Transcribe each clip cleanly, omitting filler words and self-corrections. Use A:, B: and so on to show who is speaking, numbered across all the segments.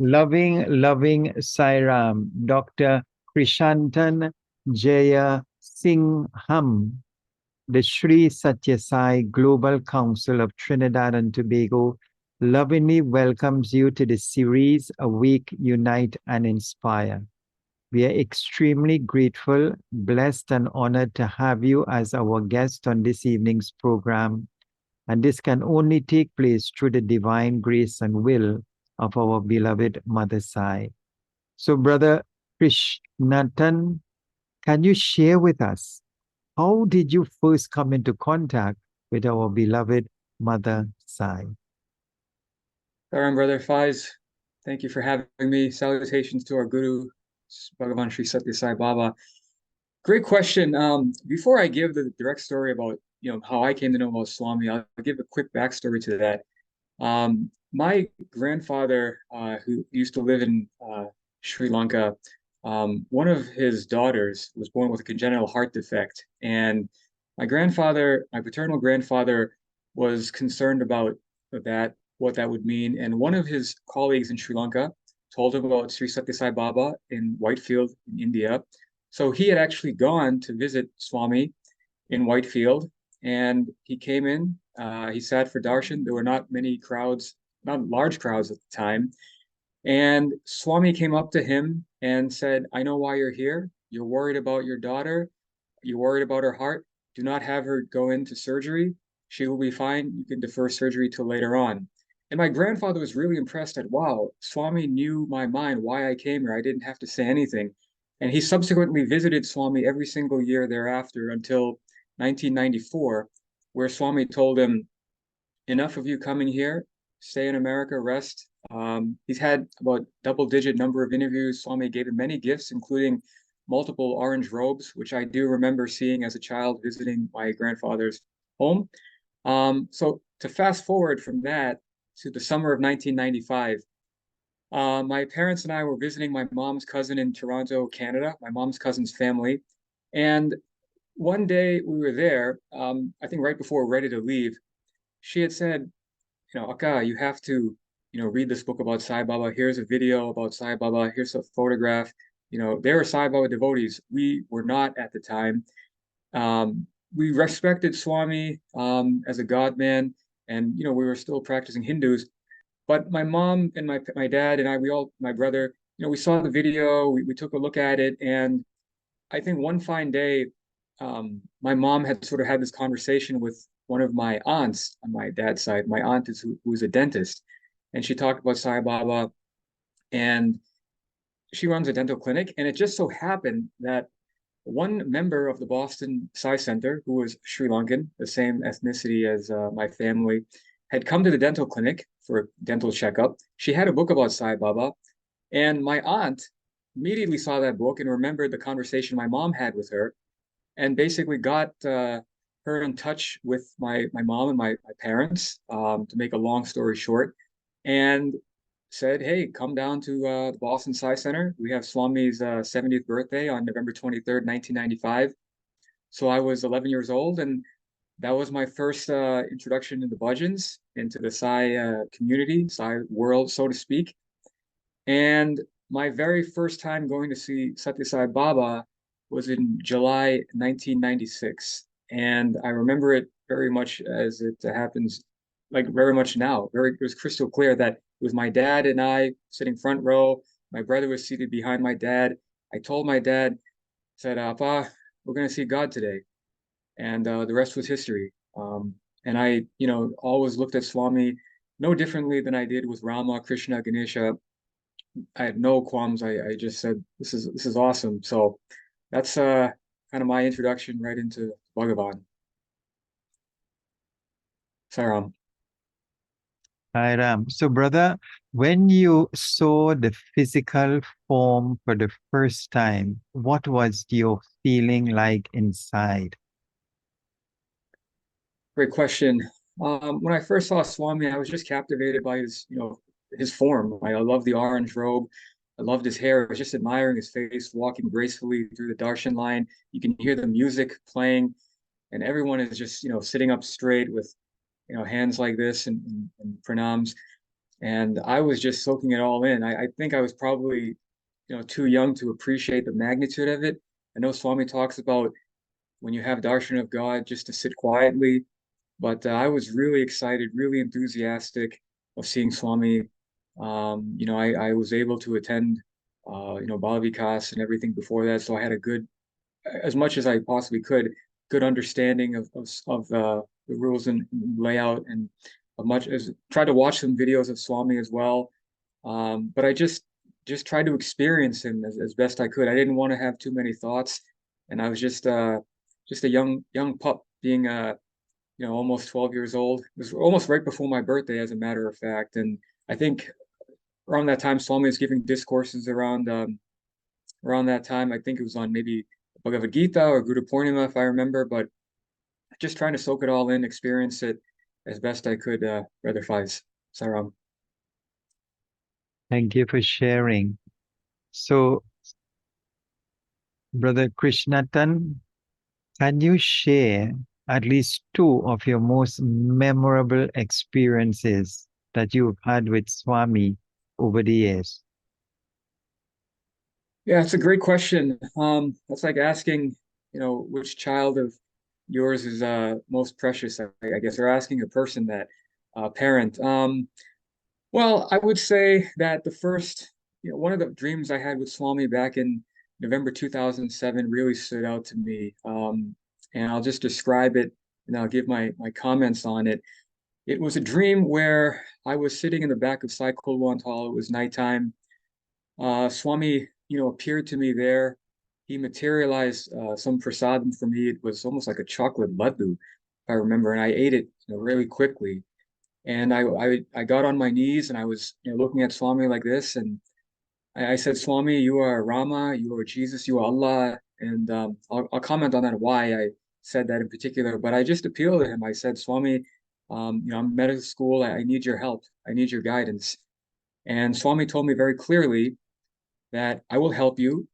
A: Loving Sairam, Dr. Krishanthan Jeyarajasingham, the Sri Sathya Sai Global Council of Trinidad and Tobago lovingly welcomes you to the series Awake, Unite and Inspire. We are extremely grateful, blessed, and honored to have you as our guest on this evening's program. And this can only take place through the divine grace and will of our beloved Mother Sai. So, Brother Krishnatan, can you share with us how did you first come into contact with our beloved Mother Sai?
B: Saram, Brother Faiz, thank you for having me. Salutations to our Guru, Bhagavan Sri Sathya Sai Baba. Great question. Before I give the direct story about how I came to know about Swami, I'll give a quick backstory to that. My grandfather, who used to live in Sri Lanka, one of his daughters was born with a congenital heart defect, and my paternal grandfather, was concerned about that, what that would mean. And one of his colleagues in Sri Lanka told him about Sri Sathya Sai Baba in Whitefield, in India. So he had actually gone to visit Swami in Whitefield, and he came in. He sat for darshan. There were not many crowds, not large crowds at the time. And Swami came up to him and said, "I know why you're here. You're worried about your daughter. You're worried about her heart. Do not have her go into surgery. She will be fine. You can defer surgery till later on." And my grandfather was really impressed that, wow, Swami knew my mind, why I came here. I didn't have to say anything. And he subsequently visited Swami every single year thereafter until 1994, where Swami told him, "Enough of you coming here. Stay in America, rest." He's had about double-digit number of interviews. Swami gave him many gifts, including multiple orange robes, which I do remember seeing as a child visiting my grandfather's home. So to fast forward from that to the summer of 1995, my parents and I were visiting my mom's cousin in Toronto, Canada, my mom's cousin's family. And one day we were there, I think right before we're ready to leave, she had said, "Akka, you have to, read this book about Sai Baba. Here's a video about Sai Baba. Here's a photograph." They were Sai Baba devotees. We were not at the time. We respected Swami as a God man, and we were still practicing Hindus. But my mom and my dad and I, my brother, we saw the video. We took a look at it, and I think one fine day, my mom had sort of had this conversation with one of my aunts on my dad's side. My aunt who's a dentist, and she talked about Sai Baba, and she runs a dental clinic. And it just so happened that one member of the Boston Sai Center, who was Sri Lankan, the same ethnicity as my family, had come to the dental clinic for a dental checkup. She had a book about Sai Baba, and my aunt immediately saw that book and remembered the conversation my mom had with her, and basically got her in touch with my mom and my parents, to make a long story short, and said, "Hey, come down to the Boston Sai Center. We have Swami's 70th birthday on November 23rd, 1995. So I was 11 years old, and that was my first introduction into bhajans, into the Sai community, Sai world, so to speak. And my very first time going to see Sathya Sai Baba was in July 1996. And I remember it very much as it happens, like very much now. It was crystal clear that it was my dad and I sitting front row. My brother was seated behind my dad. I told my dad, said, "Pa, we're going to see God today." And the rest was history. And I, always looked at Swami no differently than I did with Rama, Krishna, Ganesha. I had no qualms. I just said, this is awesome. So that's kind of my introduction right into Bhagavan. Saram.
A: Ram. So, brother, when you saw the physical form for the first time, what was your feeling like inside?
B: Great question. When I first saw Swami, I was just captivated by his form. I love the orange robe. I loved his hair. I was just admiring his face, walking gracefully through the darshan line. You can hear the music playing, and everyone is just, sitting up straight with, hands like this and pranams. And I was just soaking it all in. I think I was probably, too young to appreciate the magnitude of it. I know Swami talks about when you have darshan of God, just to sit quietly. But I was really excited, really enthusiastic of seeing Swami. I was able to attend, Balavikas and everything before that. So I had a good, as much as I possibly could, good understanding of the rules and layout, and as much as tried to watch some videos of Swami as well. But I just tried to experience him as best I could. I didn't want to have too many thoughts, and I was just a young pup being almost 12 years old. It was almost right before my birthday, as a matter of fact. And I think around that time, Swami was giving discourses around that time. I think it was on maybe Bhagavad Gita or Guru Purnima, if I remember, but just trying to soak it all in, experience it as best I could, Brother Faiz. Saram.
A: Thank you for sharing. So, Brother Krishnatan, can you share at least two of your most memorable experiences that you've had with Swami over the years?
B: Yeah, it's a great question. That's like asking, which child of yours is most precious, I guess, or asking a person that, parent. Well, I would say that the first, one of the dreams I had with Swami back in November 2007 really stood out to me. And I'll just describe it and I'll give my comments on it. It was a dream where I was sitting in the back of Sai Kulwant Hall. It was nighttime. Swami, appeared to me there. He materialized some prasadam for me. It was almost like a chocolate laddu, if I remember, and I ate it, really quickly. And I got on my knees and I was, looking at Swami like this, and I said, Swami, you are Rama, you are Jesus, you are Allah. And I'll comment on that why I said that in particular. But I just appealed to him. I said, Swami, I'm in medical school. I need your help. I need your guidance. And Swami told me very clearly that I will help you.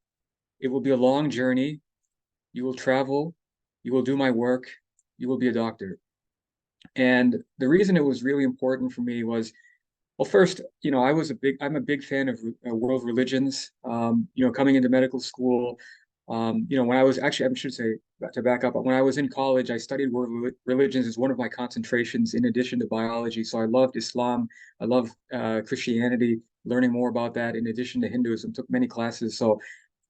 B: It will be a long journey. You will travel. You will do my work. You will be a doctor. And the reason it was really important for me was, well, first, I'm a big fan of world religions. Coming into medical school, when I was actually, I should say, to back up, when I was in college, I studied world religions as one of my concentrations in addition to biology. So I loved Islam. I loved Christianity, learning more about that in addition to Hinduism, took many classes. So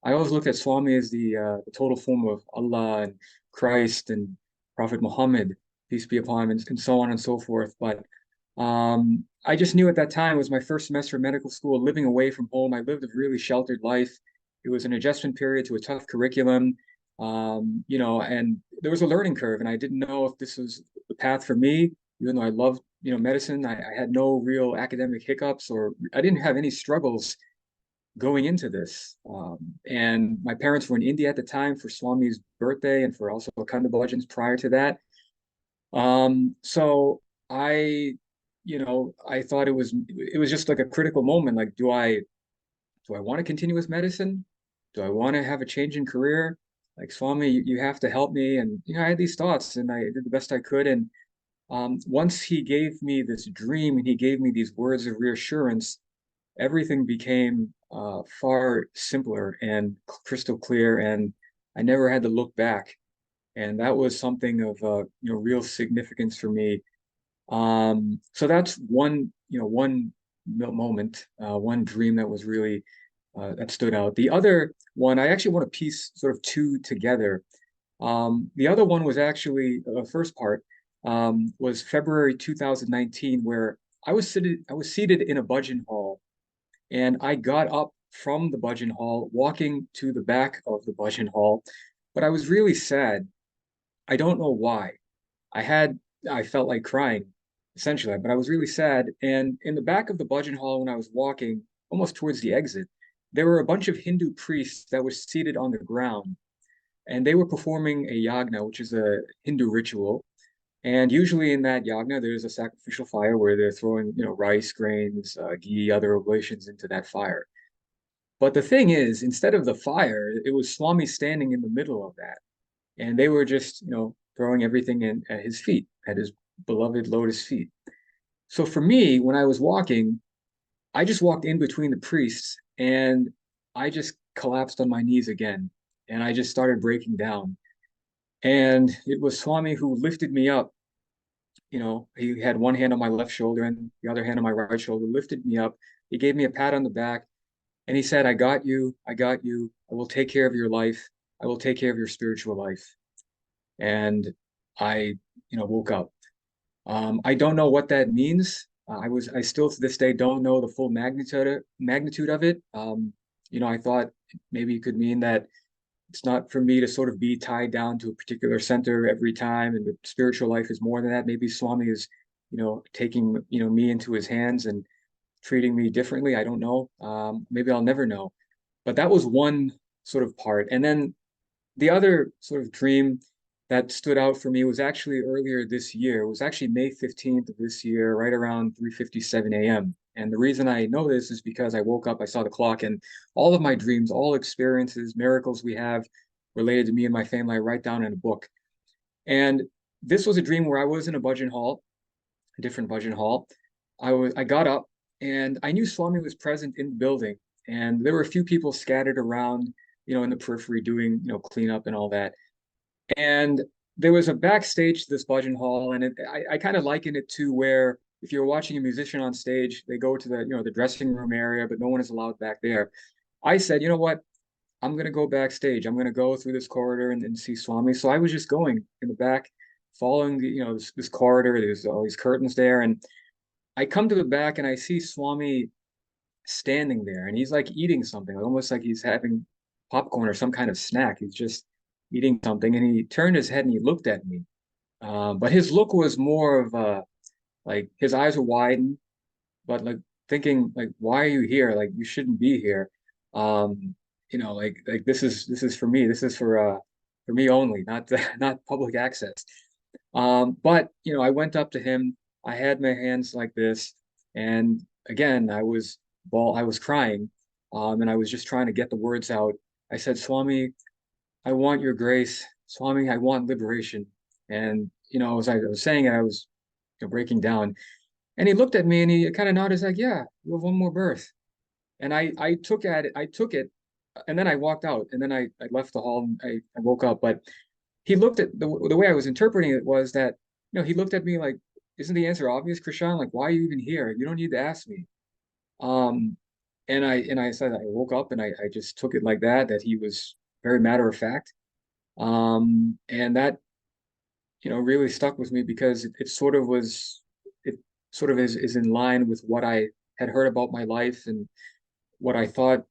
B: I always looked at Swami as the total form of Allah and Christ and Prophet Muhammad, peace be upon him, and so on and so forth. But I just knew at that time, it was my first semester of medical school, living away from home. I lived a really sheltered life. It was an adjustment period to a tough curriculum, and there was a learning curve, and I didn't know if this was the path for me, even though I loved, medicine. I had no real academic hiccups, or I didn't have any struggles going into this. And my parents were in India at the time for Swami's birthday and for also Akhanda Bhajans prior to that. So I thought it was just like a critical moment. Like, do I want to continue with medicine? Do I want to have a change in career? Like, Swami, you have to help me. And I had these thoughts, and I did the best I could. And once he gave me this dream and he gave me these words of reassurance, everything became far simpler and crystal clear, and I never had to look back. And that was something of real significance for me. So that's one moment, one dream that was really that stood out. The other one, I actually want to piece sort of two together. The other one was actually the first part was February 2019, where I was seated in a bhajan hall, and I got up from the bhajan hall, walking to the back of the bhajan hall, but I was really sad. I don't know why. I felt like crying, essentially, but I was really sad. And in the back of the bhajan hall, when I was walking, almost towards the exit, there were a bunch of Hindu priests that were seated on the ground, and they were performing a yagna, which is a Hindu ritual. And usually in that yagna, there's a sacrificial fire where they're throwing, rice, grains, ghee, other oblations into that fire. But the thing is, instead of the fire, it was Swami standing in the middle of that, and they were just, throwing everything in at his feet, at his beloved lotus feet. So for me, when I was walking, I just walked in between the priests and I just collapsed on my knees again. And I just started breaking down. And it was Swami who lifted me up. He had one hand on my left shoulder and the other hand on my right shoulder, lifted me up. He gave me a pat on the back and he said, I got you. I got you. I will take care of your life. I will take care of your spiritual life. And I, woke up. I don't know what that means. I still to this day don't know the full magnitude of it. I thought maybe it could mean that it's not for me to sort of be tied down to a particular center every time, and the spiritual life is more than that. Maybe Swami is, taking me into his hands and treating me differently. I don't know. Maybe I'll never know. But that was one sort of part, and then the other sort of dream that stood out for me was actually earlier this year. It was actually May 15th of this year, right around 3:57 a.m. And the reason I know this is because I woke up, I saw the clock, and all of my dreams, all experiences, miracles we have related to me and my family, I write down in a book. And this was a dream where I was in a bhajan hall, a different bhajan hall. I got up and I knew Swami was present in the building, and there were a few people scattered around, in the periphery doing, cleanup and all that. And there was a backstage to this bhajan hall, and I kind of liken it to where if you're watching a musician on stage, they go to the dressing room area, but no one is allowed back there. I said, you know what? I'm gonna go backstage. I'm gonna go through this corridor and see Swami. So I was just going in the back, following this corridor. There's all these curtains there, and I come to the back and I see Swami standing there, and he's like eating something, almost like he's having popcorn or some kind of snack. He's just eating something, and he turned his head and he looked at me. But his look was more of like his eyes were widened, but like thinking like, why are you here? Like you shouldn't be here. Like this is for me. This is for me only, not not public access. But I went up to him. I had my hands like this, and again, I was crying, and I was just trying to get the words out. I said, Swami, I want your grace. Swami, I want liberation. And, as I was saying it, I was breaking down. And he looked at me and he kind of nodded, like, yeah, you have one more birth. And I took it, and then I walked out, and then I left the hall and I woke up. But he looked at the way I was interpreting it was that, he looked at me like, isn't the answer obvious, Krishan? Like, why are you even here? You don't need to ask me. Um, and I said I woke up and I just took it like that he was very matter of fact. And that, really stuck with me because it sort of was, it sort of is in line with what I had heard about my life and what I thought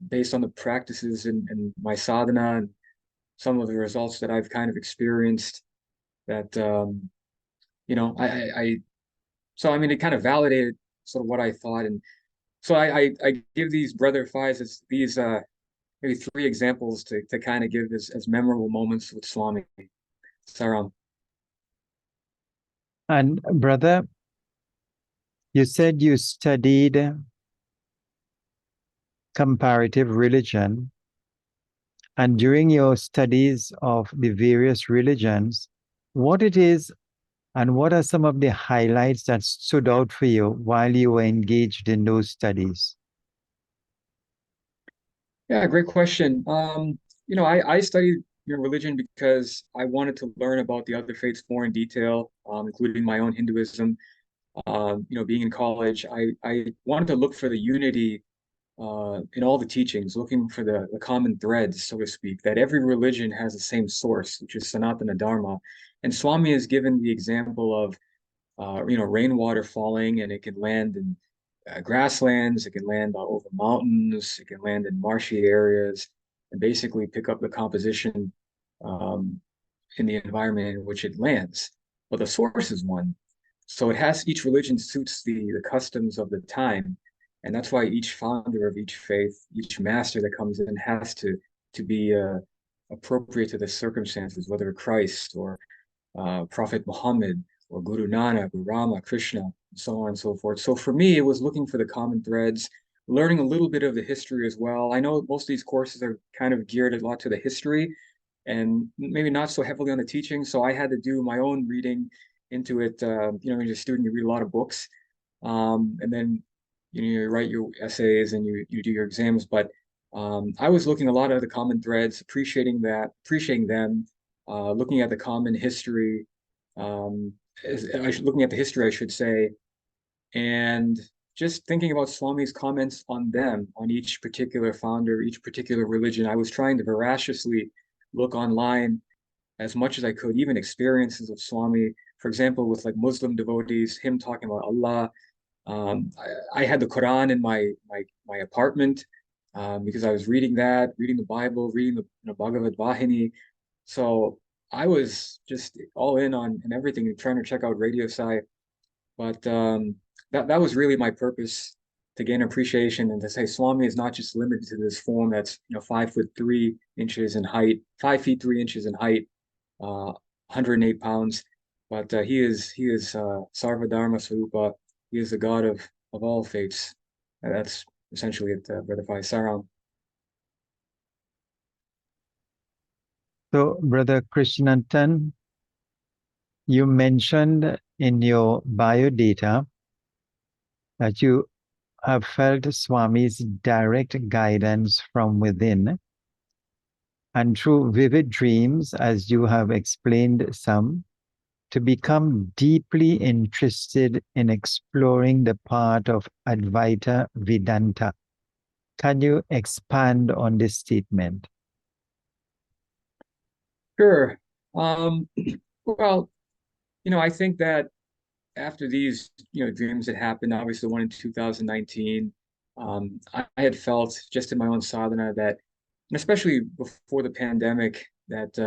B: based on the practices and my sadhana and some of the results that I've kind of experienced that, I so I mean, it kind of validated sort of what I thought. And so I give these brother fives as these, maybe three examples to kind of give as memorable moments with Swami. Saram.
A: And brother, you said you studied comparative religion, and during your studies of the various religions, what it is and what are some of the highlights that stood out for you while you were engaged in those studies?
B: Yeah, great question. I studied religion because I wanted to learn about the other faiths more in detail, including my own Hinduism. Being in college, I wanted to look for the unity in all the teachings, looking for the common threads, so to speak, that every religion has the same source, which is Sanatana Dharma. And Swami has given the example of rainwater falling and it can land in grasslands, it can land over mountains, it can land in marshy areas, and basically pick up the composition um, in the environment in which it lands. But the source is one. So each religion suits the customs of the time. And that's why each founder of each faith, each master that comes in has to be appropriate to the circumstances, whether Christ or Prophet Muhammad or Guru Nanak or Rama, Krishna, and so on and so forth. So for me, it was looking for the common threads, learning a little bit of the history as well. I know most of these courses are kind of geared a lot to the history and maybe not so heavily on the teaching. So I had to do my own reading into it. When you're a student, you read a lot of books, and then you write your essays and you do your exams. But I was looking a lot at the common threads, appreciating them, looking at the common history, um, looking at the history, I should say, and just thinking about Swami's comments on them, on each particular founder, each particular religion. I was trying to voraciously look online as much as I could, even experiences of Swami, for example, with like Muslim devotees, him talking about Allah. I had the Quran in my apartment because I was reading that, reading the Bible, reading the Bhagavad Vahini. So I was just all in on and everything, and trying to check out Radio Sai. But that was really my purpose, to gain appreciation and to say Swami is not just limited to this form that's 5'3" in height, 5 feet 3 inches in height, 108 pounds, but he is Sarva Dharma Swarupa. He is the God of all faiths. And that's essentially it, Brother Fai Saram.
A: So, Brother Krishnantan, you mentioned in your biodata that you have felt Swami's direct guidance from within, and through vivid dreams, as you have explained some, to become deeply interested in exploring the part of Advaita Vedanta. Can you expand on this statement?
B: Sure. Well, I think that after these, dreams that happened, obviously the one in 2019, I had felt just in my own sadhana that, and especially before the pandemic, that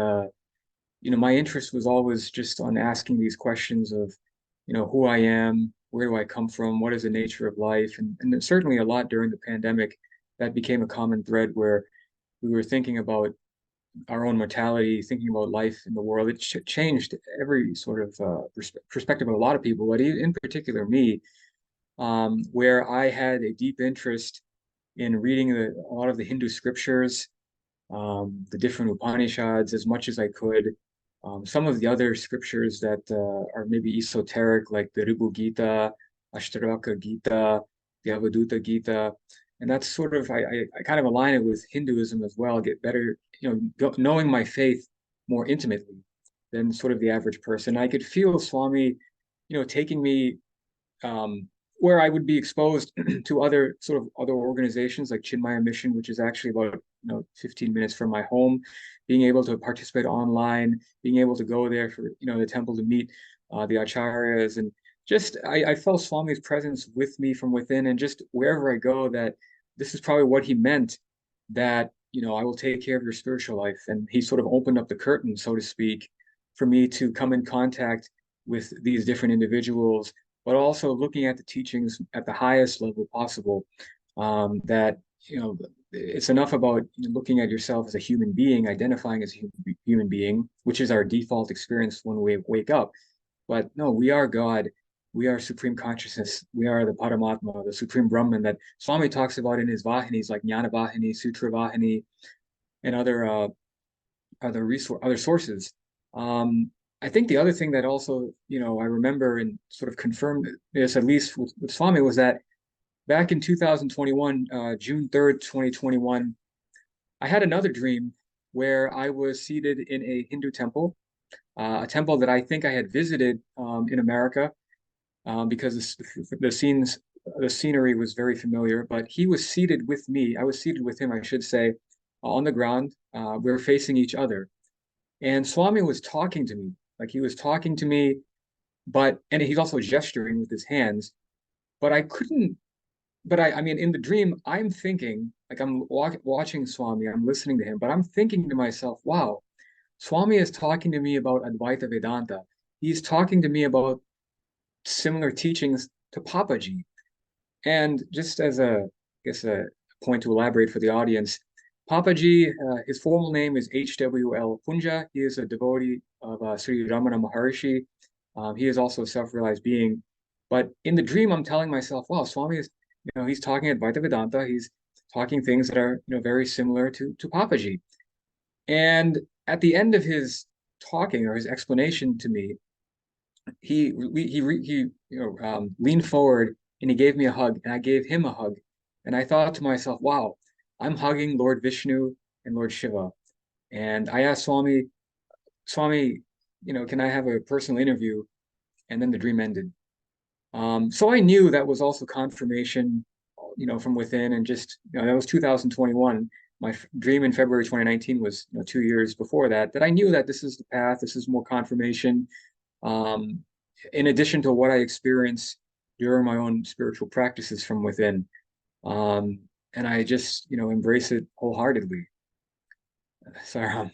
B: my interest was always just on asking these questions of, who I am, where do I come from, what is the nature of life, and certainly a lot during the pandemic, that became a common thread where we were thinking about our own mortality, thinking about life in the world. It changed every sort of perspective of a lot of people, but in particular me, where I had a deep interest in reading a lot of the Hindu scriptures, the different Upanishads as much as I could. Some of the other scriptures that are maybe esoteric, like the Ribu Gita, Ashtaraka Gita, the Avaduta Gita. And that's sort of, I kind of align it with Hinduism as well, get better, knowing my faith more intimately than sort of the average person. I could feel Swami, taking me where I would be exposed to other organizations like Chinmaya Mission, which is actually about 15 minutes from my home, being able to participate online, being able to go there for the temple to meet the acharyas, and just I felt Swami's presence with me from within, and just wherever I go, that this is probably what he meant, that I will take care of your spiritual life, and he sort of opened up the curtain, so to speak, for me to come in contact with these different individuals, but also looking at the teachings at the highest level possible. That it's enough about looking at yourself as a human being, identifying as a human being, which is our default experience when we wake up. But no, we are God. We are supreme consciousness. We are the Paramatma, the supreme Brahman that Swami talks about in his Vahinis, like Jnana Vahini, Sutra Vahini, and other sources. I think the other thing that also, I remember and sort of confirmed this, at least with Swami, was that back in 2021, June 3rd, 2021, I had another dream where I was seated in a Hindu temple, a temple that I think I had visited in America, because the scenery was very familiar. But he was seated with me. I was seated with him, I should say, on the ground. We were facing each other. And Swami was talking to me, like he was talking to me, and he's also gesturing with his hands, but I couldn't, I mean, in the dream, I'm thinking, like I'm watching Swami, I'm listening to him, but I'm thinking to myself, wow, Swami is talking to me about Advaita Vedanta. He's talking to me about similar teachings to Papaji. And just as I guess, a point to elaborate for the audience, Papaji, his formal name is H.W.L. Punja. He is a devotee of Sri Ramana Maharishi. He is also a self-realized being. But in the dream, I'm telling myself, wow, Swami is, he's talking Advaita Vedanta. He's talking things that are, very similar to Papaji. And at the end of his talking or his explanation to me, leaned forward and he gave me a hug, and I gave him a hug, and I thought to myself, wow, I'm hugging Lord Vishnu and Lord Shiva. And I asked Swami, can I have a personal interview? And then the dream ended. So I knew that was also confirmation, from within, and just, that was 2021. My dream in February 2019 was, 2 years before that I knew that this is the path, this is more confirmation, um, in addition to what I experienced during my own spiritual practices from within. Um, and I just, embrace it wholeheartedly. So,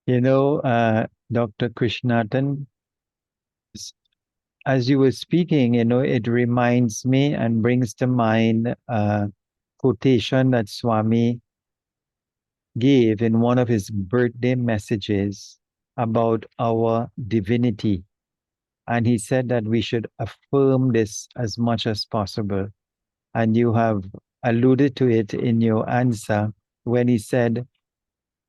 A: Dr. Krishnatan, as you were speaking, it reminds me and brings to mind a quotation that Swami gave in one of his birthday messages about our divinity. And he said that we should affirm this as much as possible. And you have alluded to it in your answer when he said,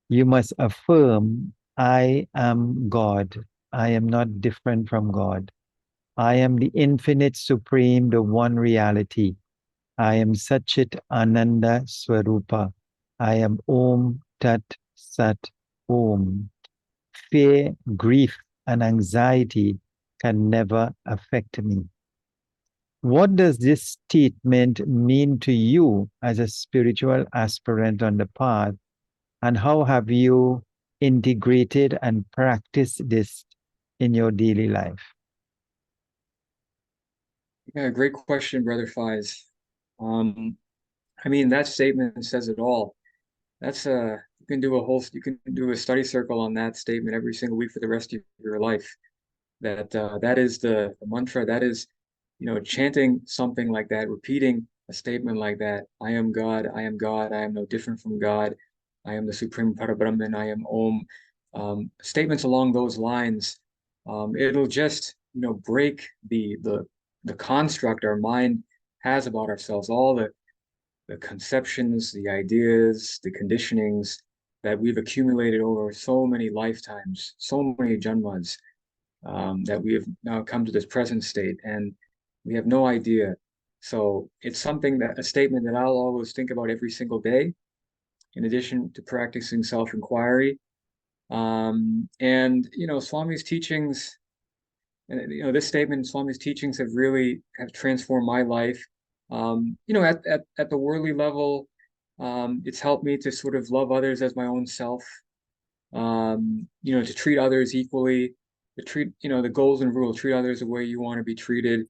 A: you must affirm, I am God. I am not different from God. I am the infinite supreme, the one reality. I am Satchit Ananda Swarupa. I am Om Tat Sat Om. Fear, grief, and anxiety can never affect me. What does this statement mean to you as a spiritual aspirant on the path? And how have you integrated and practiced this in your daily life?
B: yeah, great question, Brother Fies. I mean, that statement says it all. That's you can do a study circle on that statement every single week for the rest of your life. That is the mantra. That is, chanting something like that, repeating a statement like that. I am God. I am God. I am no different from God. I am the supreme Parabrahman. I am Om. Statements along those lines. It'll just, break the construct our mind has about ourselves, all the conceptions, the ideas, the conditionings that we've accumulated over so many lifetimes, so many janmas, that we have now come to this present state, and we have no idea. So it's a statement that I'll always think about every single day, in addition to practicing self-inquiry. And Swami's teachings, and this statement, Swami's teachings have transformed my life. At the worldly level, it's helped me to sort of love others as my own self. To treat others equally, the golden rule: treat others the way you want to be treated.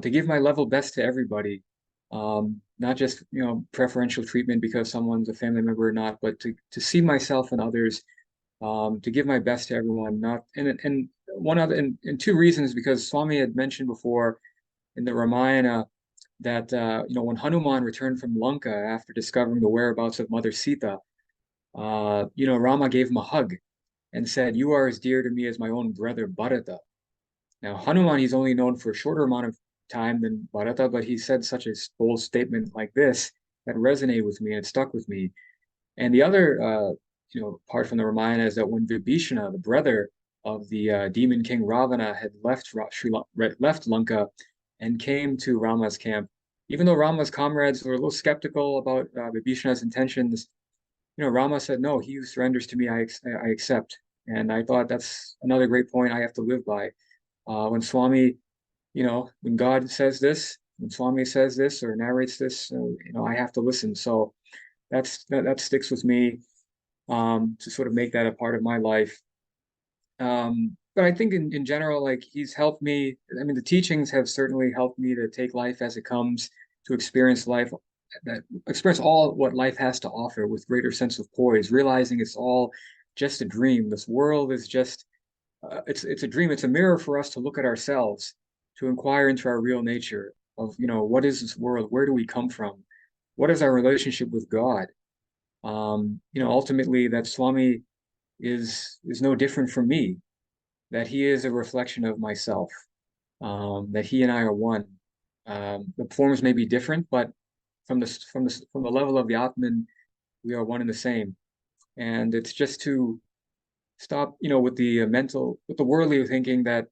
B: To give my level best to everybody, not just preferential treatment because someone's a family member or not, but to see myself and others, to give my best to everyone. Not and one other and two reasons, because Swami had mentioned before in the Ramayana that when Hanuman returned from Lanka after discovering the whereabouts of Mother Sita, Rama gave him a hug and said, "You are as dear to me as my own brother Bharata." Now Hanuman, he's only known for a shorter amount of time than Bharata, but he said such a bold statement like this that resonated with me and it stuck with me. And the other, part from the Ramayana is that when Vibhishana, the brother of the demon king Ravana, had left Lanka and came to Rama's camp, even though Rama's comrades were a little skeptical about Vibhishana's intentions, Rama said, "No, he who surrenders to me, I accept." And I thought that's another great point I have to live by. When Swami, when God says this, when Swami says this or narrates this, I have to listen. So that sticks with me, to sort of make that a part of my life. But I think in general, like, he's helped me. I mean, the teachings have certainly helped me to take life as it comes, to experience all what life has to offer with greater sense of poise, realizing it's all just a dream. This world is just, it's a dream. It's a mirror for us to look at ourselves, to inquire into our real nature of, what is this world? Where do we come from? What is our relationship with God? Ultimately, that Swami is no different from me, that he is a reflection of myself, that he and I are one. The forms may be different, but from the level of the Atman, we are one and the same. And it's just to stop, with the with the worldly thinking that,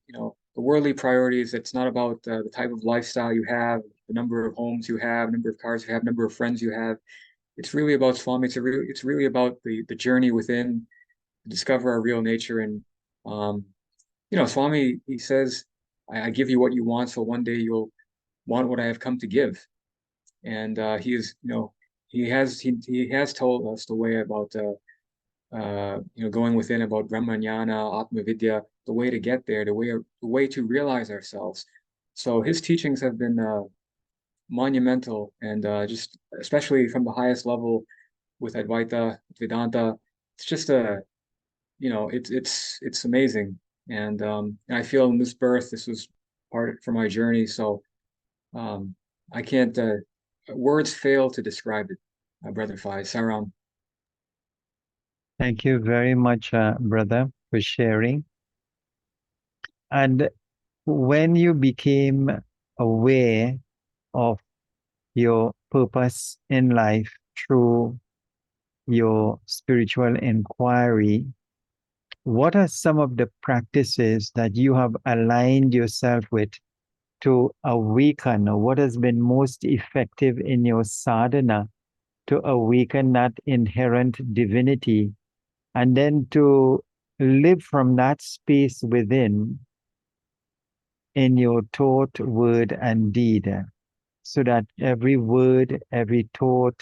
B: the worldly priorities. It's not about the type of lifestyle you have, the number of homes you have, number of cars you have, number of friends you have. It's really about Swami. It's really about the journey within to discover our real nature. And um, Swami, he says, I give you what you want, so one day you'll want what I have come to give. And he is, he has told us the way about going within, about Brahmanyana, Atma Vidya, the way to get there, the way to realize ourselves. So his teachings have been monumental, and just especially from the highest level with Advaita, Vedanta. It's just it's amazing. And I feel in this birth, this was part for my journey. So um, I can't, words fail to describe it, Brother Fai. Saram.
A: Thank you very much, brother, for sharing. And when you became aware of your purpose in life through your spiritual inquiry, what are some of the practices that you have aligned yourself with to awaken, or what has been most effective in your sadhana to awaken that inherent divinity, and then to live from that space within in your thought, word, and deed, so that every word, every thought,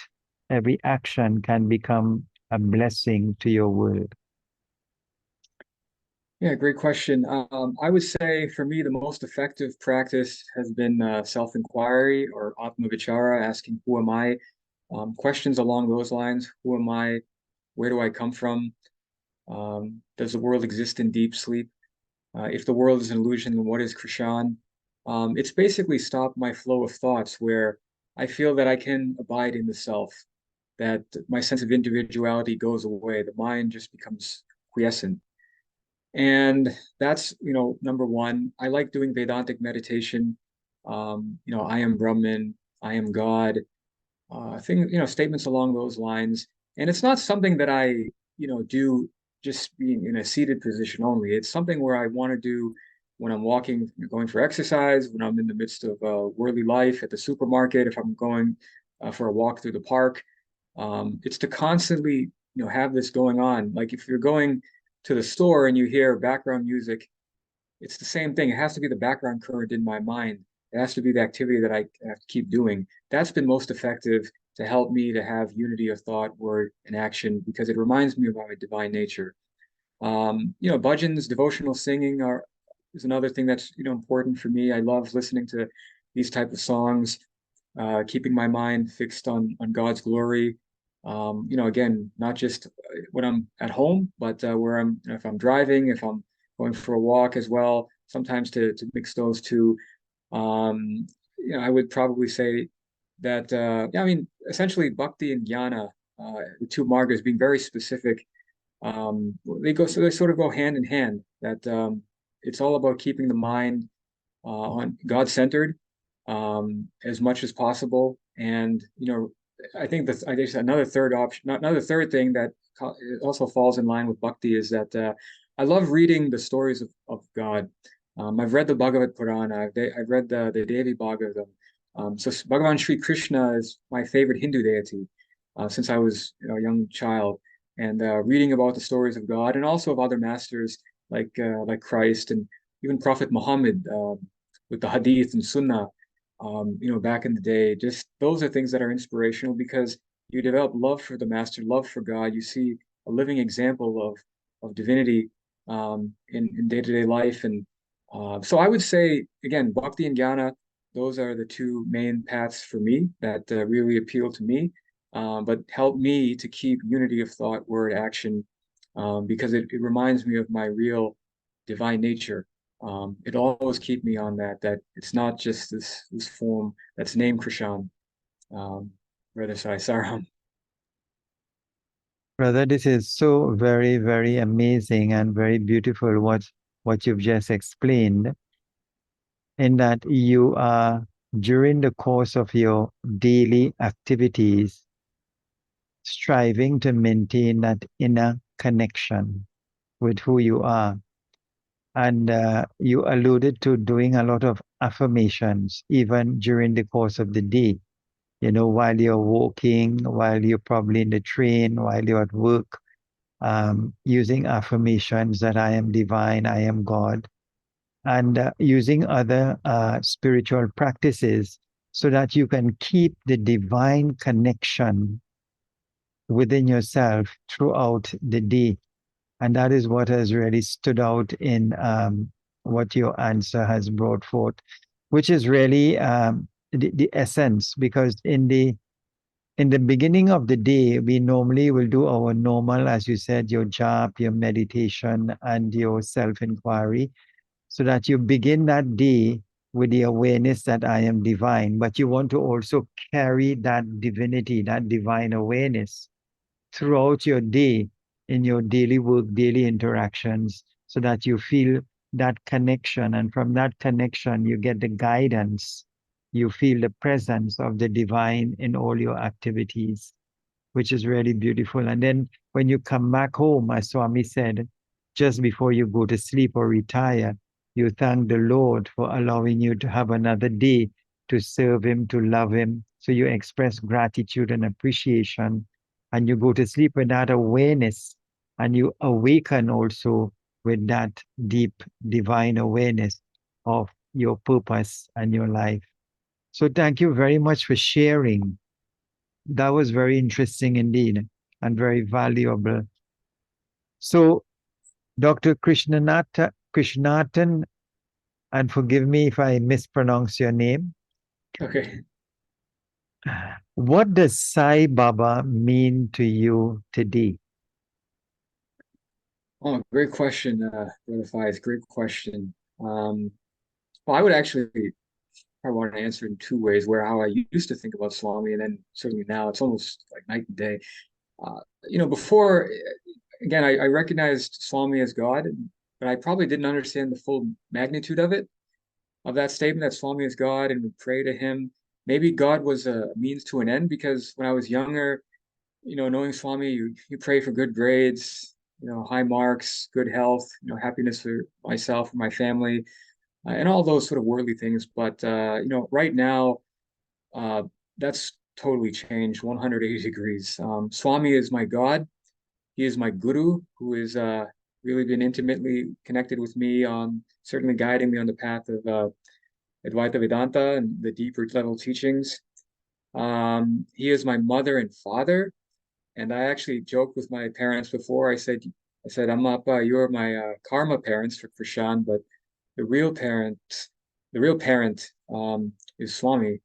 A: every action can become a blessing to your world?
B: Yeah, great question. I would say for me, the most effective practice has been self-inquiry or Atma Vichara, asking who am I? Questions along those lines. Who am I? Where do I come from? Does the world exist in deep sleep? If the world is an illusion, then what is Krishan? It's basically stopped my flow of thoughts where I feel that I can abide in the self, that my sense of individuality goes away. The mind just becomes quiescent. And that's, number one. I like doing Vedantic meditation. I am Brahman, I am God, statements along those lines. And it's not something that I, do just being in a seated position only. It's something where I want to do when I'm walking, going for exercise, when I'm in the midst of worldly life at the supermarket, if I'm going for a walk through the park. It's to constantly, have this going on. Like if you're going to the store and you hear background music, it's the same thing. It has to be the background current in my mind. It has to be the activity that I have to keep doing. That's been most effective to help me to have unity of thought, word, and action because it reminds me of my divine nature. Bhajans, devotional singing is another thing that's important for me. I love listening to these type of songs, keeping my mind fixed on God's glory. Again, not just when I'm at home, but where if I'm driving, if I'm going for a walk as well, sometimes to mix those two. I would probably say that, essentially bhakti and jnana, the two margas being very specific, they sort of go hand in hand, that it's all about keeping the mind on God-centered as much as possible. And, I guess another third option, not another third thing that also falls in line with bhakti is that I love reading the stories of God. I've read the Bhagavad Purana. I've read the Devi Bhagavatam. So Bhagavan Sri Krishna is my favorite Hindu deity since I was a young child. And reading about the stories of God and also of other masters like Christ and even Prophet Muhammad with the Hadith and Sunnah, back in the day. Just those are things that are inspirational because you develop love for the master, love for God. You see a living example of divinity in day-to-day life. And so I would say, again, bhakti and jnana, those are the two main paths for me that really appeal to me, but help me to keep unity of thought, word, action, because it reminds me of my real divine nature. It'll always keep me on that it's not just this form that's named Krishan. Um, Brother Sai Saram.
A: Brother, this is so very, very amazing and very beautiful what you've just explained, in that you are, during the course of your daily activities, striving to maintain that inner connection. with who you are. And you alluded to doing a lot of affirmations, even during the course of the day. While you're walking, while you're probably in the train, while you're at work, using affirmations that I am divine, I am God, and using other spiritual practices so that you can keep the divine connection within yourself throughout the day. And that is what has really stood out in what your answer has brought forth, which is really the essence, because in the beginning of the day, we normally will do our normal, as you said, your job, your meditation, and your self-inquiry, so that you begin that day with the awareness that I am divine. But you want to also carry that divinity, that divine awareness throughout your day, in your daily work, daily interactions, so that you feel that connection. And from that connection, you get the guidance. You feel the presence of the divine in all your activities, which is really beautiful. And then when you come back home, as Swami said, just before you go to sleep or retire, you thank the Lord for allowing you to have another day to serve Him, to love Him. So you express gratitude and appreciation, and you go to sleep with that awareness, and you awaken also with that deep divine awareness of your purpose and your life. So thank you very much for sharing. That was very interesting indeed and very valuable. So, Dr. Krishnathan, and forgive me if I mispronounce your name.
B: Okay.
A: What does Sai Baba mean to you today?
B: Oh, great question, Brother Faiz. Great question. Well, I would actually I want to answer in two ways, where how I used to think about Swami, and then certainly now it's almost like night and day. Before, again, I recognized Swami as God, but I probably didn't understand the full magnitude of that statement, that Swami is God and we pray to him. Maybe God was a means to an end, because when I was younger, knowing Swami, you pray for good grades, high marks, good health, happiness for myself, for my family, and all those sort of worldly things. But right now, uh, that's totally changed 180 degrees. Swami is my God. He is my guru, who is really been intimately connected with me on certainly guiding me on the path of Advaita Vedanta and the deeper level teachings. He is my mother and father, and I actually joked with my parents before. I said, Amma, you're my karma parents for Krishan, but the real parent, the real parent is Swami.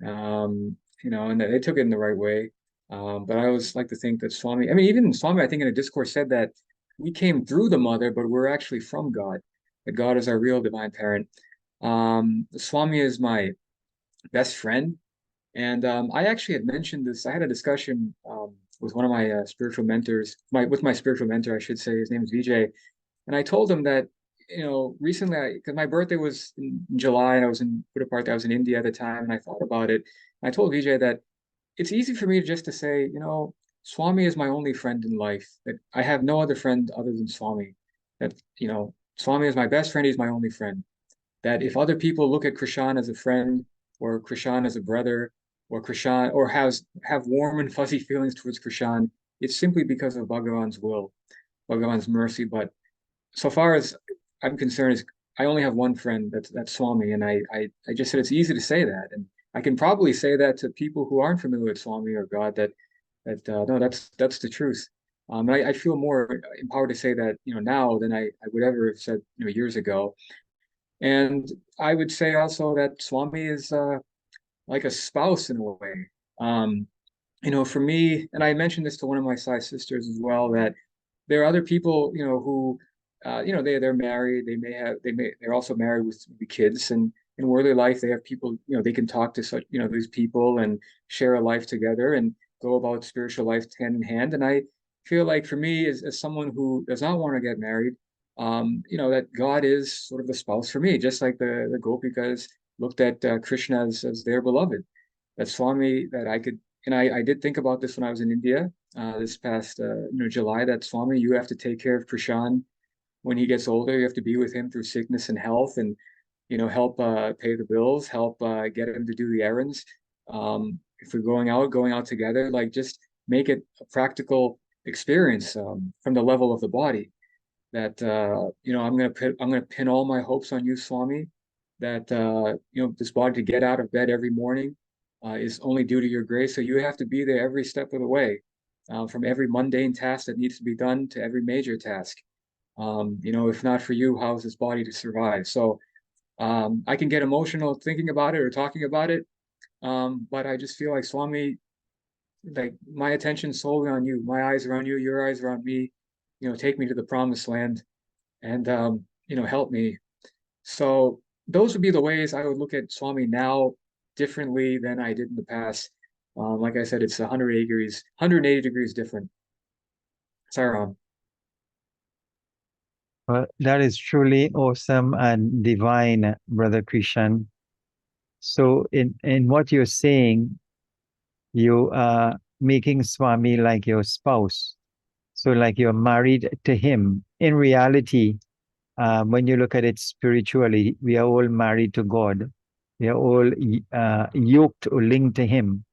B: And they took it in the right way. But I always like to think that Swami, I mean, even Swami, I think in a discourse said that we came through the mother, but we're actually from God, that God is our real divine parent. Swami is my best friend. And I actually had mentioned this. I had a discussion with one of my spiritual mentors, with my spiritual mentor, I should say. His name is Vijay. And I told him that, recently, because my birthday was in July and I was in Puttaparthi, I was in India at the time, and I thought about it. And I told Vijay that it's easy for me just to say, Swami is my only friend in life, that I have no other friend other than Swami, that, Swami is my best friend, he's my only friend. That if other people look at Krishan as a friend, or Krishan as a brother, or Krishan, or have warm and fuzzy feelings towards Krishan, it's simply because of Bhagavan's will, Bhagavan's mercy. But so far as I'm concerned, is I only have one friend, that's Swami, and I just said it's easy to say that, and I can probably say that to people who aren't familiar with Swami or God, that no, that's the truth. I feel more empowered to say that now than I would ever have said years ago. And I would say also that Swami is like a spouse in a way. Um, for me, and I mentioned this to one of my Sai sisters as well, that there are other people, who, they're married. They're also married with maybe kids, and in worldly life, they have people, they can talk to such, these people and share a life together and go about spiritual life hand in hand. And I feel like for me, as someone who does not want to get married, that God is sort of the spouse for me, just like the Gopikas looked at Krishna as their beloved. That Swami, that I could, and I did think about this when I was in India. this past July that Swami, you have to take care of Prashant when he gets older. You have to be with him through sickness and health, and help pay the bills, help get him to do the errands. If we're going out together, like just make it a practical experience from the level of the body. That I'm gonna pin all my hopes on you, Swami. That this body to get out of bed every morning is only due to your grace. So you have to be there every step of the way, from every mundane task that needs to be done to every major task. If not for you, how is this body to survive? So I can get emotional thinking about it or talking about it, but I just feel like Swami, like my attention's solely on you. My eyes are on you. Your eyes are on me. Take me to the promised land and help me. So those would be the ways I would look at Swami now differently than I did in the past. Like I said, it's 180 degrees different. Saram.
A: Well, that is truly awesome and divine, Brother Krishan. So, in what you're saying, you are making Swami like your spouse. So, like you're married to him. In reality, when you look at it spiritually, we are all married to God. We are all yoked or linked to Him.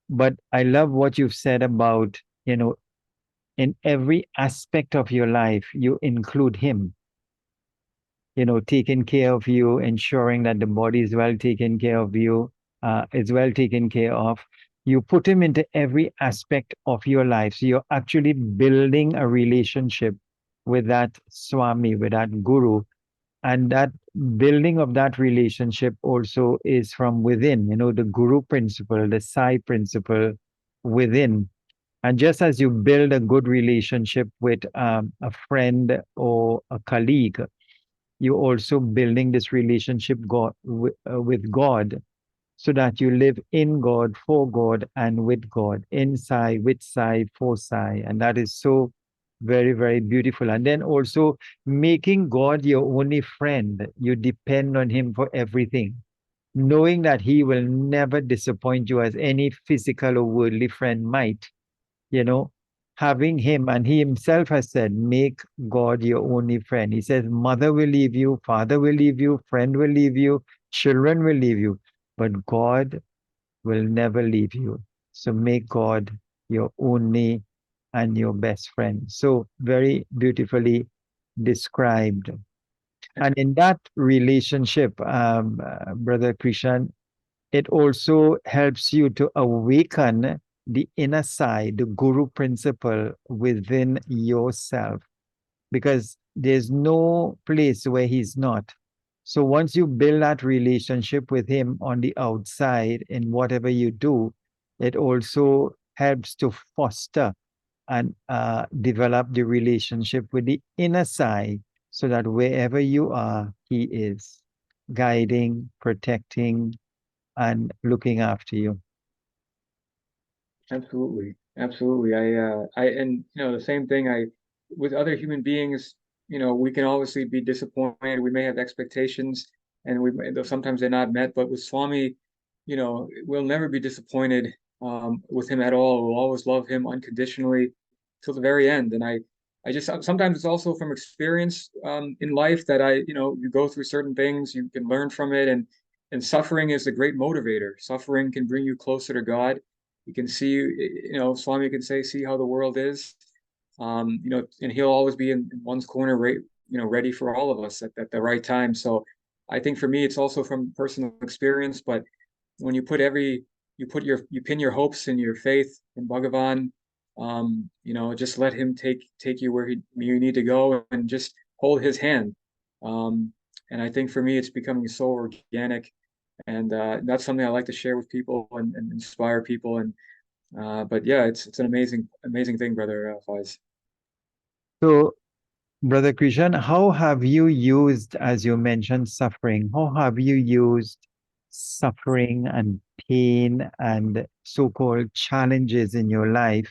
A: But I love what you've said about, in every aspect of your life, you include Him, taking care of you, ensuring that the body is well taken care of you, is well taken care of. You put Him into every aspect of your life. So you're actually building a relationship with that Swami, with that Guru. And that building of that relationship also is from within, the Guru principle, the Sai principle within. And just as you build a good relationship with a friend or a colleague, you're also building this relationship with God, so that you live in God, for God, and with God, inside, with side, for side. And that is so very, very beautiful. And then also making God your only friend. You depend on Him for everything, knowing that He will never disappoint you as any physical or worldly friend might, you know, having Him. And He Himself has said, make God your only friend. He says, mother will leave you, father will leave you, friend will leave you, children will leave you, but God will never leave you. So make God your only and your best friend. So very beautifully described. And in that relationship, Brother Krishan, it also helps you to awaken the inner side, the guru principle within yourself, because there's no place where he's not. So once you build that relationship with him on the outside in whatever you do, it also helps to foster and develop the relationship with the inner side, so that wherever you are, he is guiding, protecting, and looking after you.
B: Absolutely, absolutely. And the same thing. With other human beings, we can obviously be disappointed. We may have expectations, and sometimes they're not met. But with Swami, we'll never be disappointed with him at all. We'll always love him unconditionally till the very end. And I just sometimes it's also from experience in life that you go through certain things, you can learn from it, and suffering is a great motivator. Suffering can bring you closer to God. You can see, Swami can say, see how the world is, and he'll always be in one's corner, right, ready for all of us at the right time. So I think for me, it's also from personal experience, but when you pin your hopes and your faith in Bhagavan, just let him take you where you need to go, and just hold his hand. And I think for me, it's becoming so organic, and that's something I like to share with people and inspire people. And but yeah, it's an amazing thing, brother Faiz.
A: So, Brother Krishan, how have you used, as you mentioned, suffering? How have you used suffering and pain and so called challenges in your life?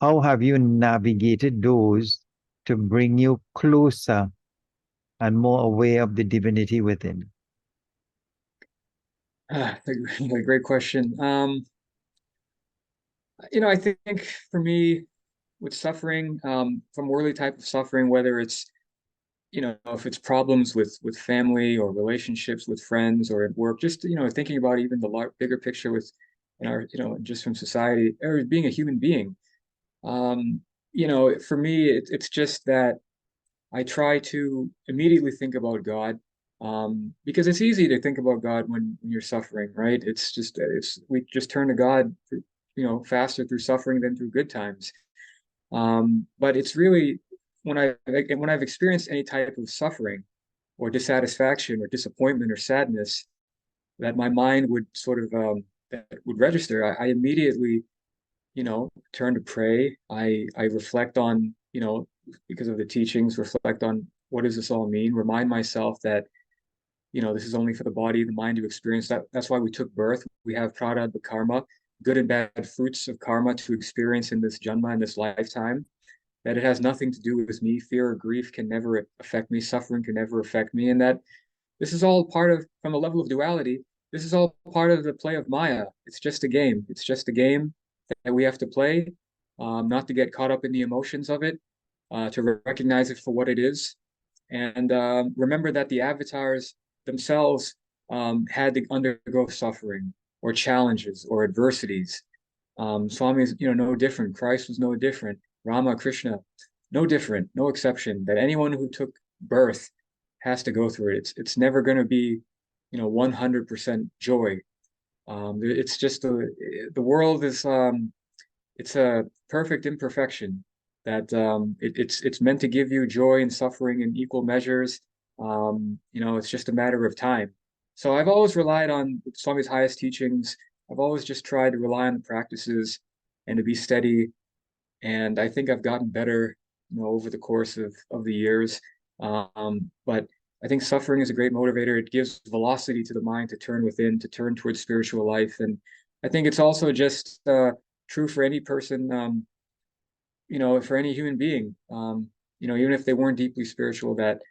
A: How have you navigated those to bring you closer and more aware of the divinity within?
B: A great question. I think for me, with suffering, from worldly type of suffering, whether it's, if it's problems with family or relationships with friends or at work, just, thinking about even the bigger picture with, in our, just from society or being a human being. Um, for me, it's just that I try to immediately think about God, because it's easy to think about God when you're suffering, right? We just turn to God, faster through suffering than through good times. But it's really when I've experienced any type of suffering or dissatisfaction or disappointment or sadness, that my mind would sort of that would register. I immediately, turn to pray. I reflect on, because of the teachings, reflect on what does this all mean? Remind myself that, this is only for the body, the mind to experience that. That's why we took birth. We have prarabdha karma, good and bad fruits of karma to experience in this janma, in this lifetime. That it has nothing to do with me. Fear or grief can never affect me. Suffering can never affect me. And that this is all part of, from a level of duality, this is all part of the play of Maya. It's just a game. It's just a game that we have to play, not to get caught up in the emotions of it, to recognize it for what it is. And remember that the avatars themselves had to undergo suffering or challenges or adversities. Swami is, no different. Christ was no different. Rama, Krishna, no different, no exception. That anyone who took birth has to go through it. It's never going to be, 100% joy. It's just the world is it's a perfect imperfection that it's meant to give you joy and suffering in equal measures. It's just a matter of time. So I've always relied on Swami's highest teachings. I've always just tried to rely on the practices and to be steady. And I think I've gotten better, over the course of the years. But I think suffering is a great motivator. It gives velocity to the mind to turn within, to turn towards spiritual life. And I think it's also just true for any person, for any human being, even if they weren't deeply spiritual, that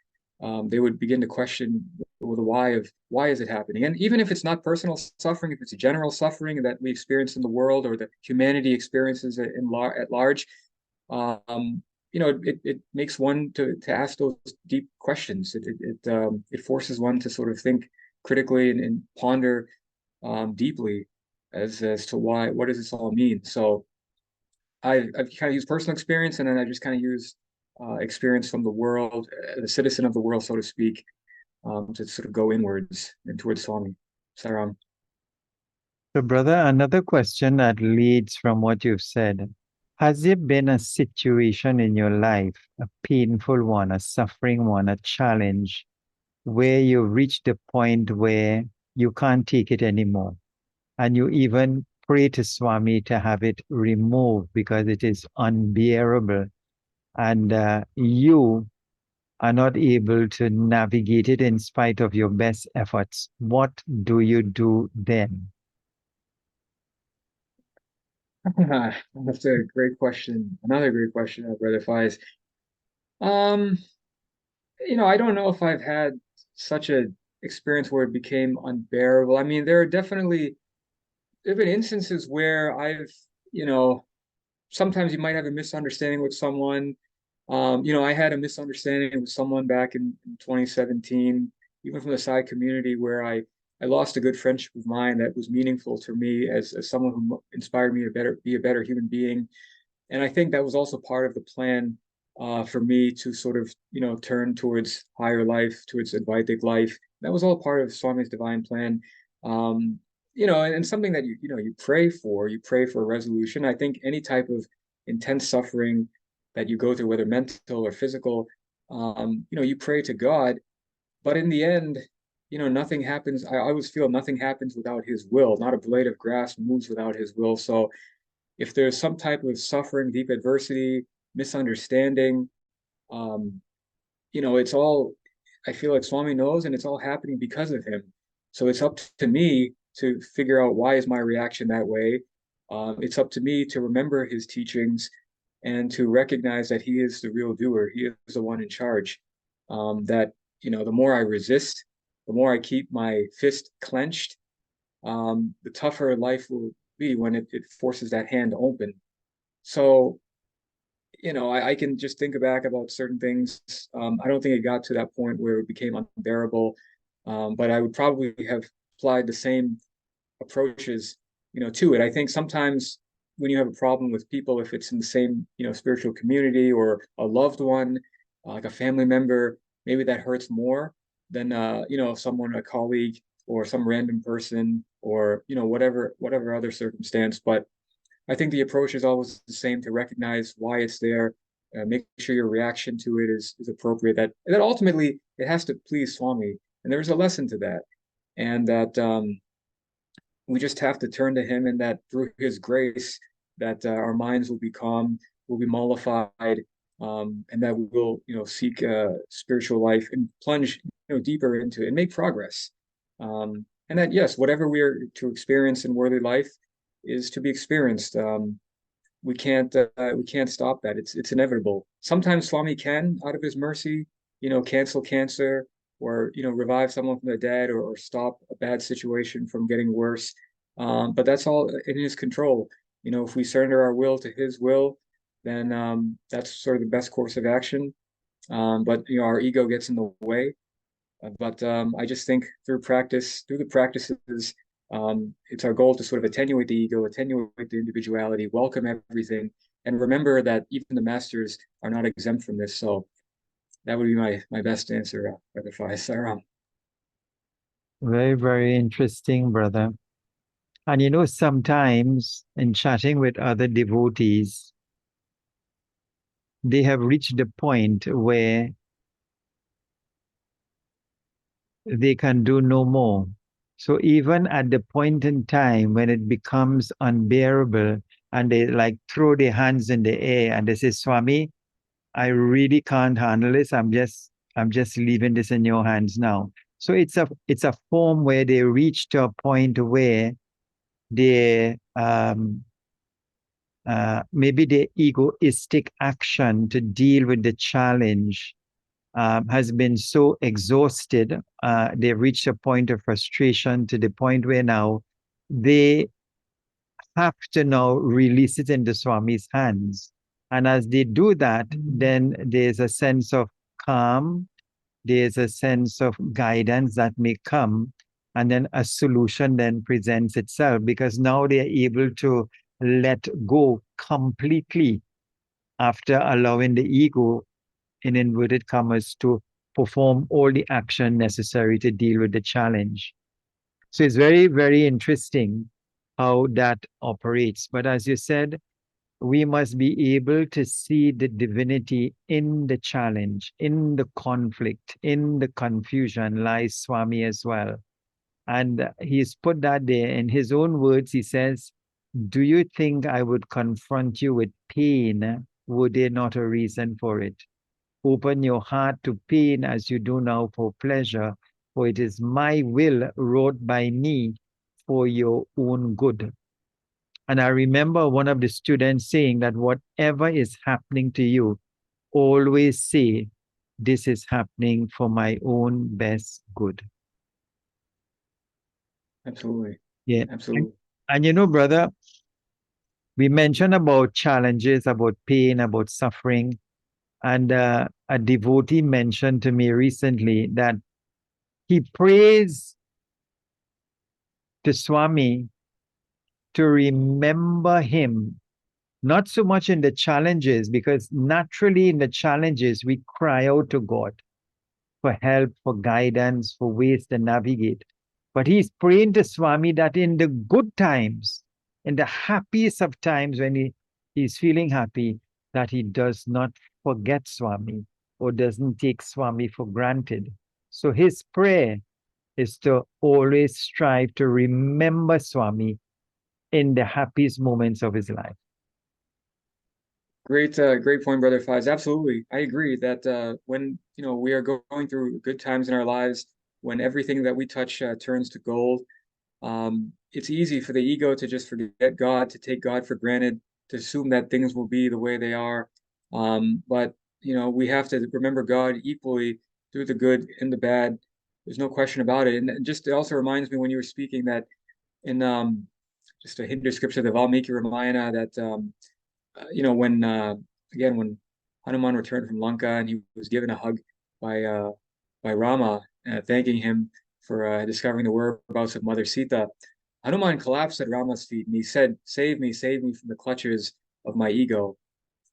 B: they would begin to question the why of why is it happening. And even if it's not personal suffering, if it's a general suffering that we experience in the world or that humanity experiences at large, it makes one to ask those deep questions. It forces one to sort of think critically and ponder deeply as to what does this all mean. So I've kind of used personal experience, and then I just kind of use experience from the world, the citizen of the world, so to speak, to sort of go inwards and towards Swami. Saram.
A: So, brother, another question that leads from what you've said. Has there been a situation in your life, a painful one, a suffering one, a challenge, where you reached the point where you can't take it anymore? And you even pray to Swami to have it removed because it is unbearable. And you are not able to navigate it in spite of your best efforts. What do you do then?
B: That's a great question. Another great question, Brother Faiz. Um, I don't know if I've had such a experience where it became unbearable. I mean, there have been instances where you know, sometimes you might have a misunderstanding with someone. I had a misunderstanding with someone back in 2017, even from the Sai community, where I lost a good friendship of mine that was meaningful to me as someone who inspired me to be a better human being. And I think that was also part of the plan for me to sort of, turn towards higher life, towards Advaitic life. That was all part of Swami's divine plan. Um, and something that you you pray for a resolution. I think any type of intense suffering that you go through, whether mental or physical, you pray to God, but in the end, nothing happens. I always feel nothing happens without his will. Not a blade of grass moves without his will. So if there's some type of suffering, deep adversity, misunderstanding, um, it's all, I feel like Swami knows, and it's all happening because of him. So it's up to me to figure out why is my reaction that way. It's up to me to remember his teachings and to recognize that he is the real doer. He is the one in charge. That, the more I resist, the more I keep my fist clenched, the tougher life be when it forces that hand to open. So, I can just think back about certain things. I don't think it got to that point where it became unbearable, but I would probably have applied the same approaches, to it. I think sometimes when you have a problem with people, if it's in the same, spiritual community or a loved one, like a family member, maybe that hurts more than, someone, a colleague or some random person or, whatever other circumstance. But I think the approach is always the same, to recognize why it's there, make sure your reaction to it is appropriate. That ultimately it has to please Swami, and there's a lesson to that, and that we just have to turn to him, and that through his grace, that our minds will be calm, will be mollified, and that we will, seek spiritual life and plunge, deeper into it and make progress. And that, yes, whatever we are to experience in worldly life is to be experienced. We can't stop that. It's inevitable. Sometimes Swami can, out of his mercy, cancel cancer, or revive someone from the dead, or stop a bad situation from getting worse. But that's all in his control. If we surrender our will to his will, then that's sort of the best course of action. But our ego gets in the way. But I just think through the practices, it's our goal to sort of attenuate the ego, attenuate the individuality, welcome everything, and remember that even the masters are not exempt from this. So that would be my best answer, Brother Faiz. Saram.
A: Very, very interesting, brother. And sometimes in chatting with other devotees, they have reached the point where they can do no more. So even at the point in time when it becomes unbearable, and they like throw their hands in the air and they say, Swami, I really can't handle this. I'm just leaving this in your hands now. So it's a form where they reach to a point where they maybe the egoistic action to deal with the challenge has been so exhausted, they've reached a point of frustration to the point where now they have to now release it into Swami's hands. And as they do that, then there's a sense of calm, there's a sense of guidance that may come, and then a solution then presents itself, because now they're able to let go completely after allowing the ego, in inverted commas, to perform all the action necessary to deal with the challenge. So it's very, very interesting how that operates. But as you said, we must be able to see the divinity in the challenge, in the conflict, in the confusion lies Swami as well. And he's put that there in his own words. He says, do you think I would confront you with pain were there not a reason for it? Open your heart to pain as you do now for pleasure, for it is my will wrought by me for your own good. And I remember one of the students saying that whatever is happening to you, always say, this is happening for my own best good.
B: Absolutely.
A: Yeah.
B: Absolutely.
A: And brother, we mentioned about challenges, about pain, about suffering. And a devotee mentioned to me recently that he prays to Swami to remember him, not so much in the challenges, because naturally in the challenges we cry out to God for help, for guidance, for ways to navigate. But he's praying to Swami that in the good times, in the happiest of times when he's feeling happy, that he does not forget Swami or doesn't take Swami for granted. So his prayer is to always strive to remember Swami in the happiest moments of his life.
B: Great point, Brother Faiz. Absolutely. I agree that when, we are going through good times in our lives, when everything that we touch turns to gold, it's easy for the ego to just forget God, to take God for granted, to assume that things will be the way they are. But, we have to remember God equally through the good and the bad. There's no question about it. And just, it also reminds me when you were speaking that in just a Hindu scripture, the Valmiki Ramayana, that when again when Hanuman returned from Lanka and he was given a hug by Rama, thanking him for discovering the whereabouts of Mother Sita. Hanuman collapsed at Rama's feet and he said, save me from the clutches of my ego."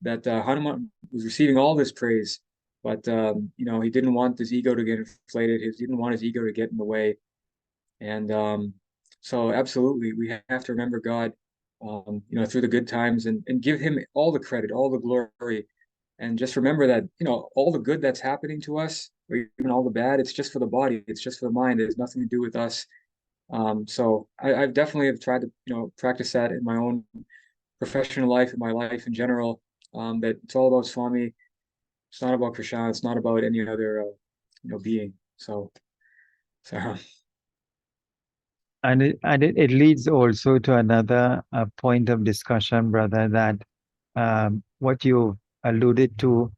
B: That Hanuman was receiving all this praise, but he didn't want his ego to get inflated. He didn't want his ego to get in the way. And so absolutely, we have to remember God, through the good times, and give him all the credit, all the glory. And just remember that, all the good that's happening to us, or even all the bad, it's just for the body. It's just for the mind. It has nothing to do with us. So I've definitely have tried to, practice that in my own professional life, in my life in general, that it's all about Swami. It's not about Krishna. It's not about any other, being. So.
A: And it leads also to another point of discussion, brother, that what you alluded to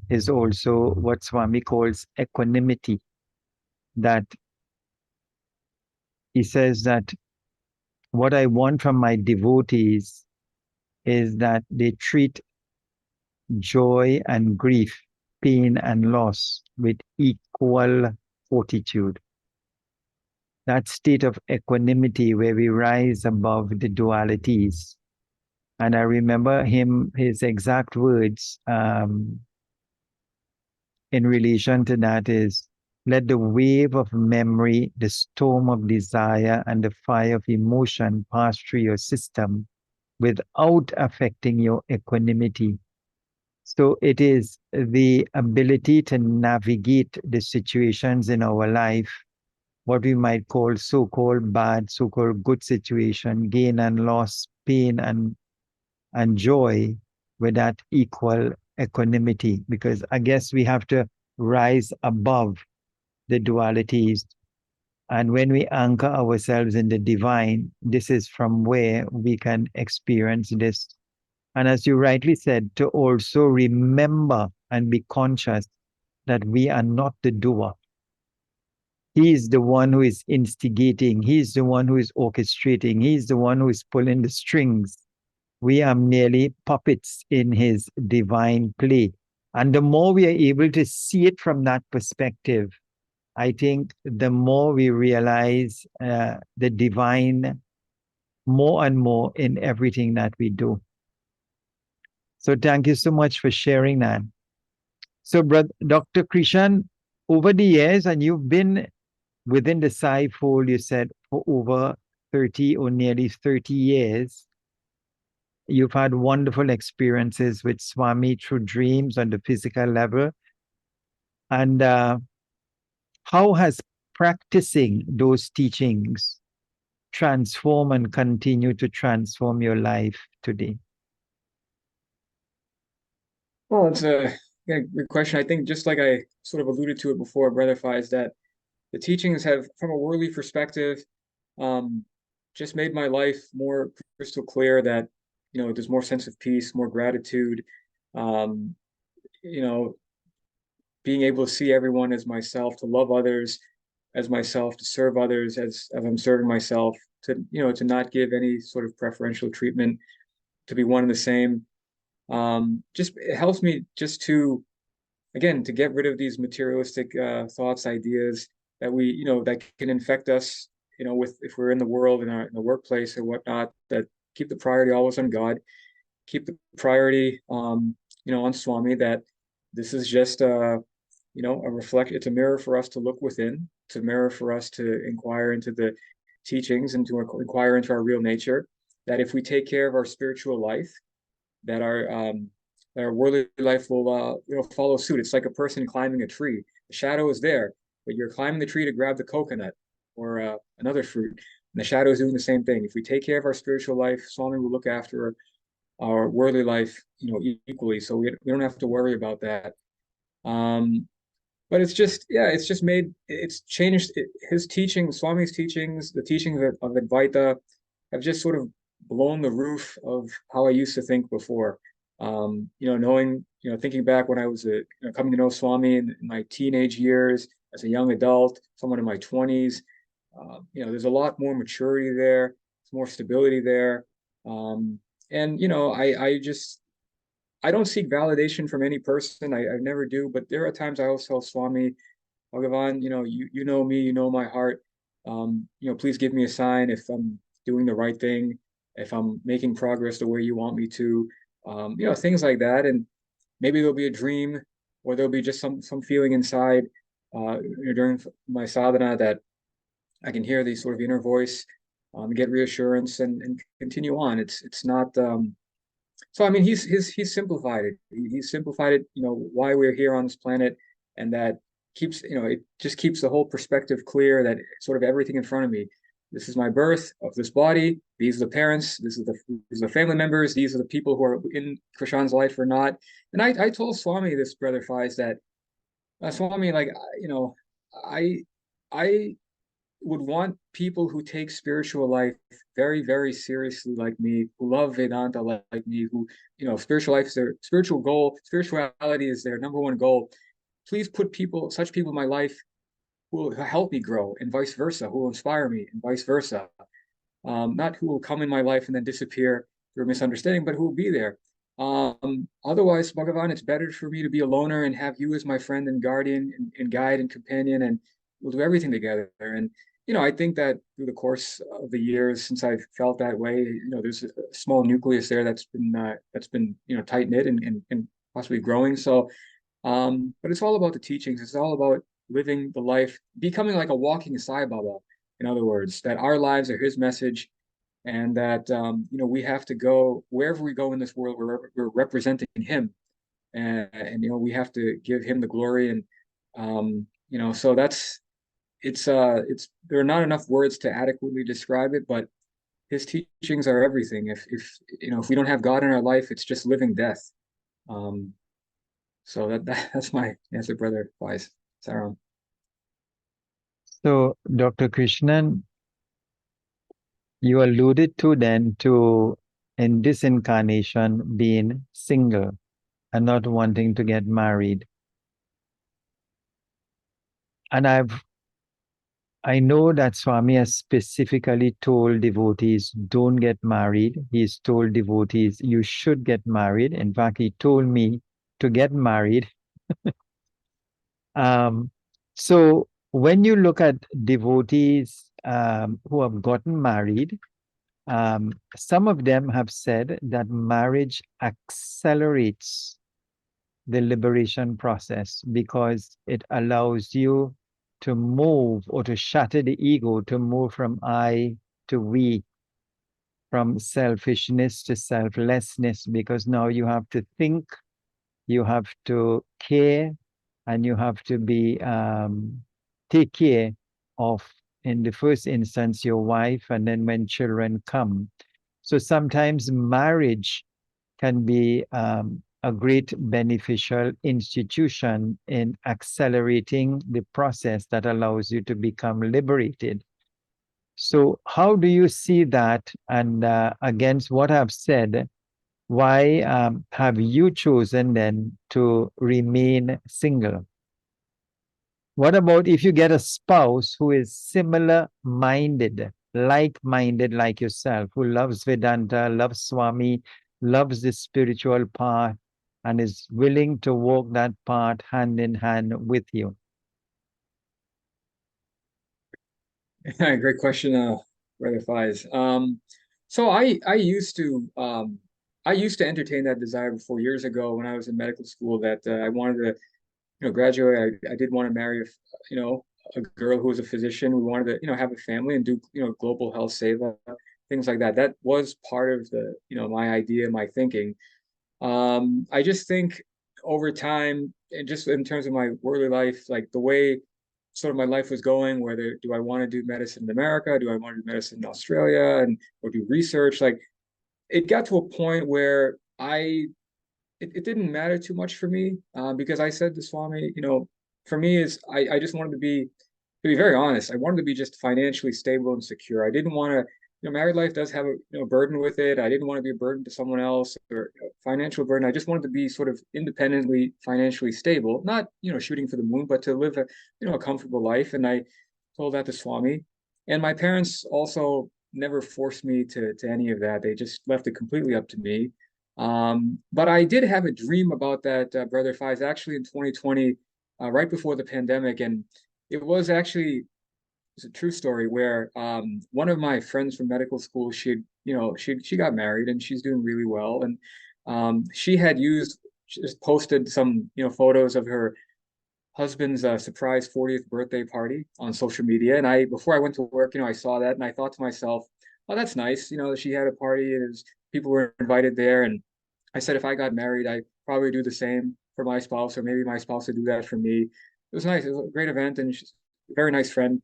A: is also what Swami calls equanimity. That he says that what I want from my devotees is that they treat joy and grief, pain and loss with equal fortitude. That state of equanimity where we rise above the dualities. And I remember his exact words in relation to that is, let the wave of memory, the storm of desire, and the fire of emotion pass through your system without affecting your equanimity. So it is the ability to navigate the situations in our life, what we might call so-called bad, so-called good situation, gain and loss, pain and joy, with that equal equanimity. Because I guess we have to rise above the dualities. And when we anchor ourselves in the divine, this is from where we can experience this. And as you rightly said, to also remember and be conscious that we are not the doer. He is the one who is instigating. He is the one who is orchestrating. He is the one who is pulling the strings. We are merely puppets in his divine play. And the more we are able to see it from that perspective, I think the more we realize the divine more and more in everything that we do. So thank you so much for sharing that. So, Dr. Krishan, over the years, and you've been within the Sai fold, you said, for over 30 or nearly 30 years, you've had wonderful experiences with Swami through dreams on the physical level. And how has practicing those teachings transform and continue to transform your life today?
B: Well, it's a good question. I think just like I sort of alluded to it before, Brother Faiz, that the teachings have, from a worldly perspective, just made my life more crystal clear that, there's more sense of peace, more gratitude, um, being able to see everyone as myself, to love others as myself, to serve others as I'm serving myself, to, to not give any sort of preferential treatment, to be one and the same. Just it helps me just to, again, to get rid of these materialistic thoughts, ideas that that can infect us, with, if we're in the world, in the workplace or whatnot, that keep the priority always on God, keep the priority, on Swami, that this is just a reflect. It's a mirror for us to look within. It's a mirror for us to inquire into the teachings and to inquire into our real nature. That if we take care of our spiritual life, that our worldly life will follow suit. It's like a person climbing a tree. The shadow is there, but you're climbing the tree to grab the coconut or another fruit. And the shadow is doing the same thing. If we take care of our spiritual life, Swami will look after our worldly life, equally. So we don't have to worry about that. But it's just it's changed. His teachings, Swami's teachings, the teachings of Advaita have just sort of blown the roof of how I used to think before. Knowing, thinking back when I was coming to know Swami in my teenage years, as a young adult, someone in my 20s, there's a lot more maturity there. more stability there. And I don't seek validation from any person. I never do, but there are times I always tell Swami, Bhagavan, you know me, you know my heart. Please give me a sign if I'm doing the right thing, if I'm making progress the way you want me to, things like that. And maybe there'll be a dream, or there'll be just some feeling inside during my sadhana that I can hear the sort of inner voice, get reassurance and continue on. It's not so I mean he's simplified it. He's simplified it, why we're here on this planet, and that keeps, it just keeps the whole perspective clear, that sort of everything in front of me. This is my birth of this body. These are the parents. These are the family members. These are the people who are in Krishan's life or not. And I told Swami this, Brother Faiz, that Swami, like, I I would want people who take spiritual life very, very seriously, like me, who love Vedanta like me, who, spiritual life is their spiritual goal, spirituality is their number one goal. Please put such people in my life who will help me grow, and vice versa, who will inspire me, and vice versa. Not who will come in my life and then disappear through a misunderstanding, but who will be there. Otherwise, Bhagavan, it's better for me to be a loner and have you as my friend and guardian and guide and companion, and we'll do everything together. And I think that through the course of the years since I've felt that way, there's a small nucleus there that's been tight knit and possibly growing. So, but it's all about the teachings. It's all about living the life, becoming like a walking Sai Baba. In other words, that our lives are His message, and that we have to go wherever we go in this world. We're representing Him, and we have to give Him the glory. And so it's there are not enough words to adequately describe it, but His teachings are everything. If we don't have God in our life, it's just living death. So that's my answer, Brother Wise. Saram.
A: So, Dr. Krishnan, you alluded to then to in this incarnation being single and not wanting to get married. And I know that Swami has specifically told devotees, don't get married. He's told devotees, you should get married. In fact, he told me to get married. So when you look at devotees who have gotten married, some of them have said that marriage accelerates the liberation process because it allows you to move or to shatter the ego, to move from I to we, from selfishness to selflessness, because now you have to think, you have to care, and you have to be take care of, in the first instance, your wife, and then when children come. So sometimes marriage can be a great beneficial institution in accelerating the process that allows you to become liberated. So how do you see that? And against what I've said, why have you chosen then to remain single? What about if you get a spouse who is similar minded, like minded like yourself, who loves Vedanta, loves Swami, loves the spiritual path, and is willing to walk that path hand in hand with you?
B: Great question, Brother Faiz. So I used to entertain that desire before, years ago when I was in medical school, that I wanted to graduate. I did want to marry a girl who was a physician. We wanted to have a family and do global health seva, things like that. That was part of the my idea, my thinking. I just think over time, and just in terms of my worldly life, like the way sort of my life was going, whether do I want to do medicine in America, do I want to do medicine in Australia, and or do research, like it got to a point where it didn't matter too much for me, because I said to Swami, for me is I just wanted to be very honest, I wanted to be just financially stable and secure. I didn't want to, married life does have a burden with it. I didn't want to be a burden to someone else, or a financial burden. I just wanted to be sort of independently financially stable, not, shooting for the moon, but to live a comfortable life. And I told that to Swami. And my parents also never forced me to any of that. They just left it completely up to me. But I did have a dream about that, Brother Fives, actually in 2020, right before the pandemic, and it was actually it's a true story where one of my friends from medical school, she got married and she's doing really well, and she had just posted some photos of her husband's surprise 40th birthday party on social media. And before I went to work, I saw that and I thought to myself, oh, that's nice. She had a party and people were invited there. And I said, if I got married, I'd probably do the same for my spouse, or maybe my spouse would do that for me. It was nice. It was a great event, and she's a very nice friend.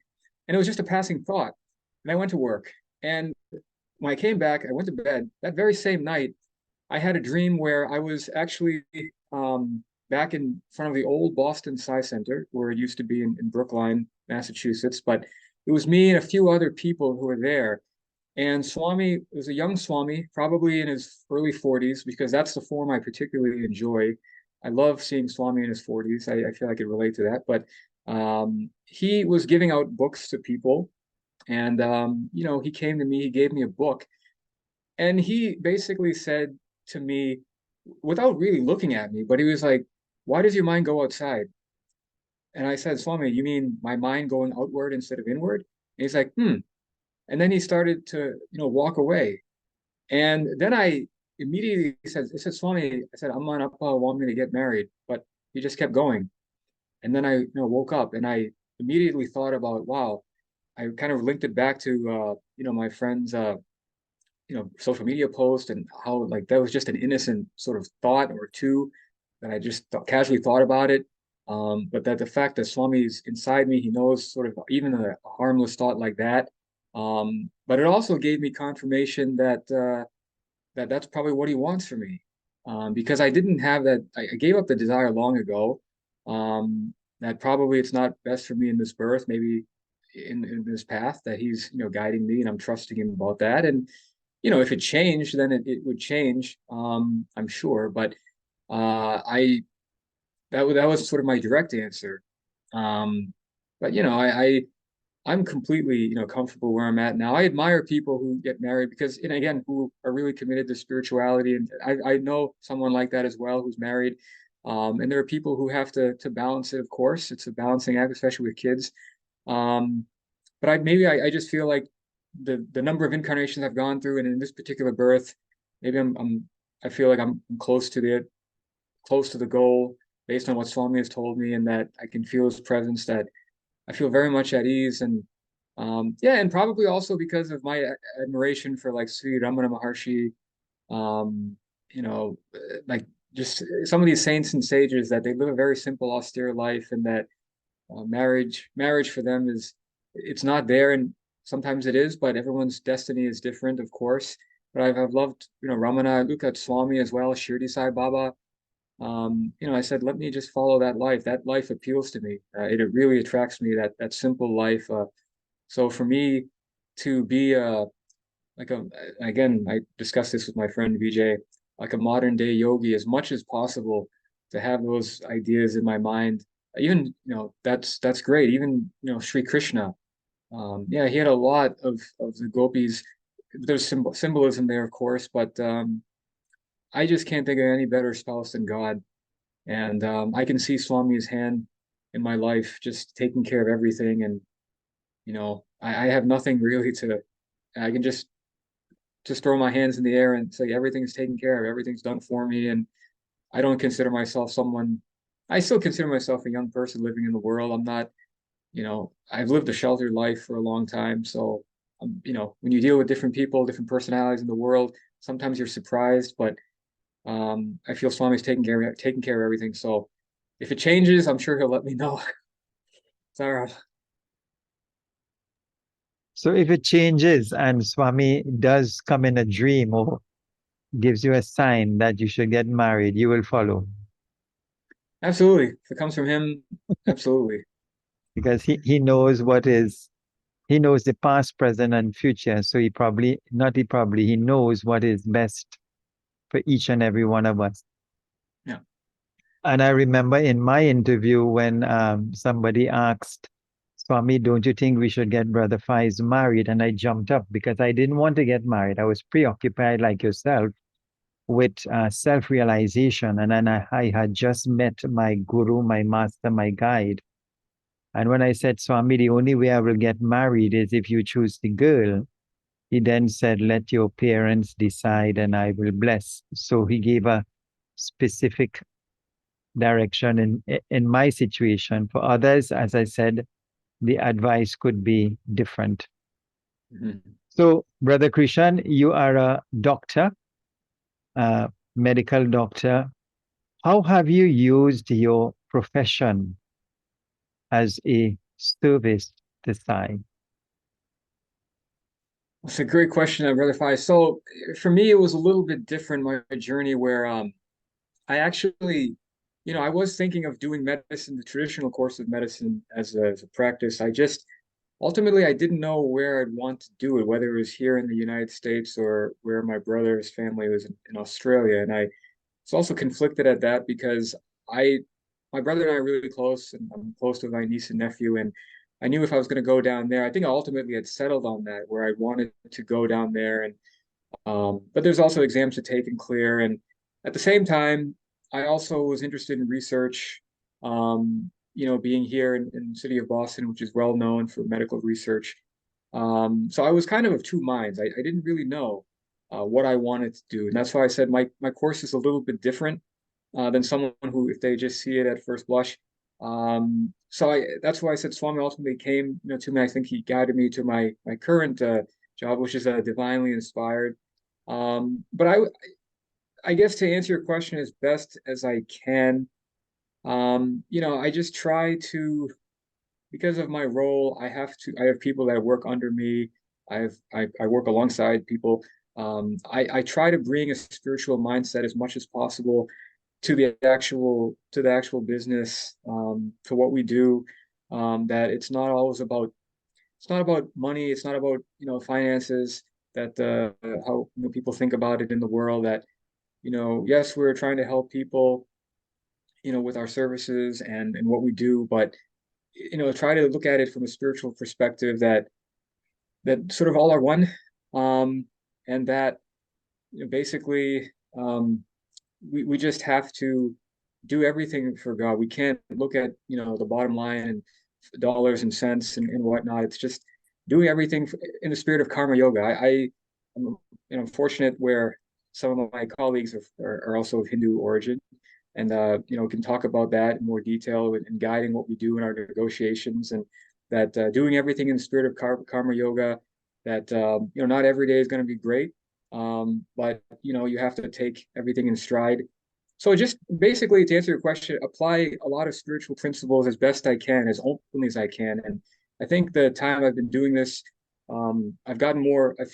B: And it was just a passing thought. And I went to work. And when I came back, I went to bed. That very same night, I had a dream where I was actually back in front of the old Boston Sci Center, where it used to be in Brookline, Massachusetts. But it was me and a few other people who were there. And Swami was a young Swami, probably in his early 40s, because that's the form I particularly enjoy. I love seeing Swami in his 40s. I feel I could relate to that. But he was giving out books to people. And, he came to me, he gave me a book. And he basically said to me, without really looking at me, but he was like, why does your mind go outside? And I said, Swami, you mean my mind going outward instead of inward? And he's like, hmm. And then he started to, walk away. And then I immediately said, Swami, I said, Amma and Appa want me to get married. But he just kept going. And then I, woke up and I immediately thought about, wow, I kind of linked it back to, my friend's, social media post, and how like that was just an innocent sort of thought or two that I just casually thought about it. But that the fact that Swami is inside me, he knows sort of even a harmless thought like that. But it also gave me confirmation that that's probably what he wants for me. Because I didn't have that, I gave up the desire long ago. That probably it's not best for me in this birth, maybe in this path that he's, guiding me, and I'm trusting him about that. And, if it changed, then it would change, I'm sure. But that was sort of my direct answer. But I'm completely, comfortable where I'm at now. I admire people who get married because, and again, who are really committed to spirituality. And I know someone like that as well who's married. And there are people who have to balance it. Of course, it's a balancing act, especially with kids. But I just feel like the number of incarnations I've gone through, and in this particular birth, maybe I feel like I'm close to the goal based on what Swami has told me, and that I can feel his presence, that I feel very much at ease. And and probably also because of my admiration for like Sri Ramana Maharshi, um, like just some of these saints and sages, that they live a very simple, austere life, and that marriage for them it's not there, and sometimes it is, but everyone's destiny is different, of course. But I've loved, Ramana, look at Swami as well, Shirdi Sai Baba. I said, let me just follow that life. That life appeals to me. It really attracts me, that simple life. So for me to be like again, I discussed this with my friend Vijay, like a modern day yogi as much as possible, to have those ideas in my mind. Even, that's great. Even, Sri Krishna, he had a lot of the gopis. There's symbolism there, of course, but I just can't think of any better spouse than God. And I can see Swami's hand in my life, just taking care of everything. And, I have nothing really I can just throw my hands in the air and say, everything's taken care of, everything's done for me. And I don't consider myself I still consider myself a young person living in the world. I'm not, I've lived a sheltered life for a long time. So, when you deal with different people, different personalities in the world, sometimes you're surprised, but I feel Swami's taking care of everything. So if it changes, I'm sure he'll let me know. Sarah.
A: So if it changes and Swami does come in a dream or gives you a sign that you should get married, you will follow.
B: Absolutely. If it comes from him, absolutely.
A: Because he knows he knows the past, present, and future. So he knows what is best for each and every one of us.
B: Yeah.
A: And I remember in my interview when somebody asked Swami, don't you think we should get Brother Faiz married? And I jumped up because I didn't want to get married. I was preoccupied like yourself with self-realization. And then I had just met my guru, my master, my guide. And when I said, Swami, the only way I will get married is if you choose the girl, he then said, let your parents decide and I will bless. So he gave a specific direction in my situation. For others, as I said, the advice could be different.
B: Mhm.
A: So, Brother Krishan, you are a doctor, a medical doctor. How have you used your profession as a service to Sai?
B: That's a great question, Brother Fai. So for me, it was a little bit different, my journey, where I actually, I was thinking of doing medicine, the traditional course of medicine as a practice. I just ultimately I didn't know where I'd want to do it, whether it was here in the United States or where my brother's family was in Australia. And I was also conflicted at that because I, my brother and I are really close, and I'm close to my niece and nephew. And I knew if I was going to go down there, I think I ultimately had settled on that, where I wanted to go down there. And but there's also exams to take and clear. And at the same time, I also was interested in research. Being here in the city of Boston, which is well known for medical research. So I was kind of two minds. I didn't really know what I wanted to do, and that's why I said my course is a little bit different than someone who, if they just see it at first blush. So that's why I said Swami ultimately came, to me. I think he guided me to my current job, which is divinely inspired. But I guess to answer your question as best as I can, I just try to, because of my role, I have people that work under me. I work alongside people. I try to bring a spiritual mindset as much as possible to the actual businthis, to what we do. That it's not about money. It's not about finances. That how people think about it in the world. That yes, we're trying to help people, with our services and what we do, but try to look at it from a spiritual perspective, that sort of all are one, and that basically, we just have to do everything for God. We can't look at the bottom line and dollars and cents and whatnot. It's just doing everything in the spirit of karma yoga. I'm, fortunate where some of my colleagues are also of Hindu origin, and can talk about that in more detail and guiding what we do in our negotiations, and that doing everything in the spirit of karma yoga. That not every day is going to be great, but you have to take everything in stride. So just basically, to answer your question, apply a lot of spiritual principles as best I can, as openly as I can. And I think the time I've been doing this, I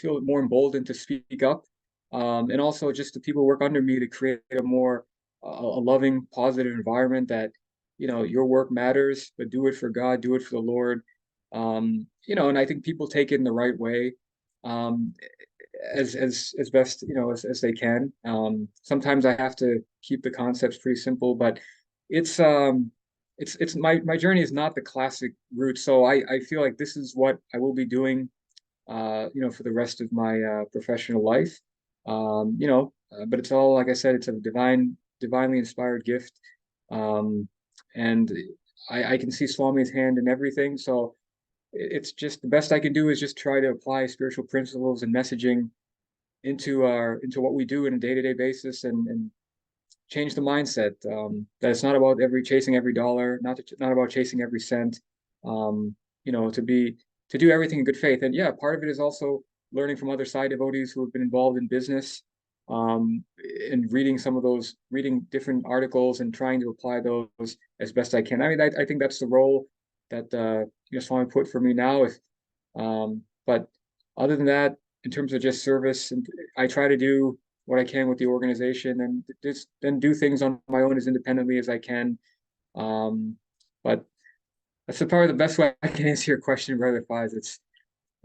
B: feel more emboldened to speak up, and also just the people who work under me to create a loving, positive environment, that your work matters, but do it for God, do it for the Lord. And I think people take it in the right way, um, as best as they can. Sometimes I have to keep the concepts pretty simple, but it's my journey is not the classic route. So I feel like this is what I will be doing, for the rest of my professional life. But it's all, like I said, it's a divinely inspired gift, um, and I can see Swami's hand in everything. So it's just the best I can do is just try to apply spiritual principles and messaging into what we do in a day-to-day basis, and change the mindset, that it's not about chasing every dollar, not about chasing every cent. um, to do everything in good faith. And yeah, part of it is also learning from other side devotees who have been involved in business, and reading different articles and trying to apply those as best I can. I mean, I think that's the role that Swami put for me now. But other than that, in terms of just service, and I try to do what I can with the organization, and just then do things on my own as independently as I can. But that's probably the best way I can answer your question, Brother Fives. It's,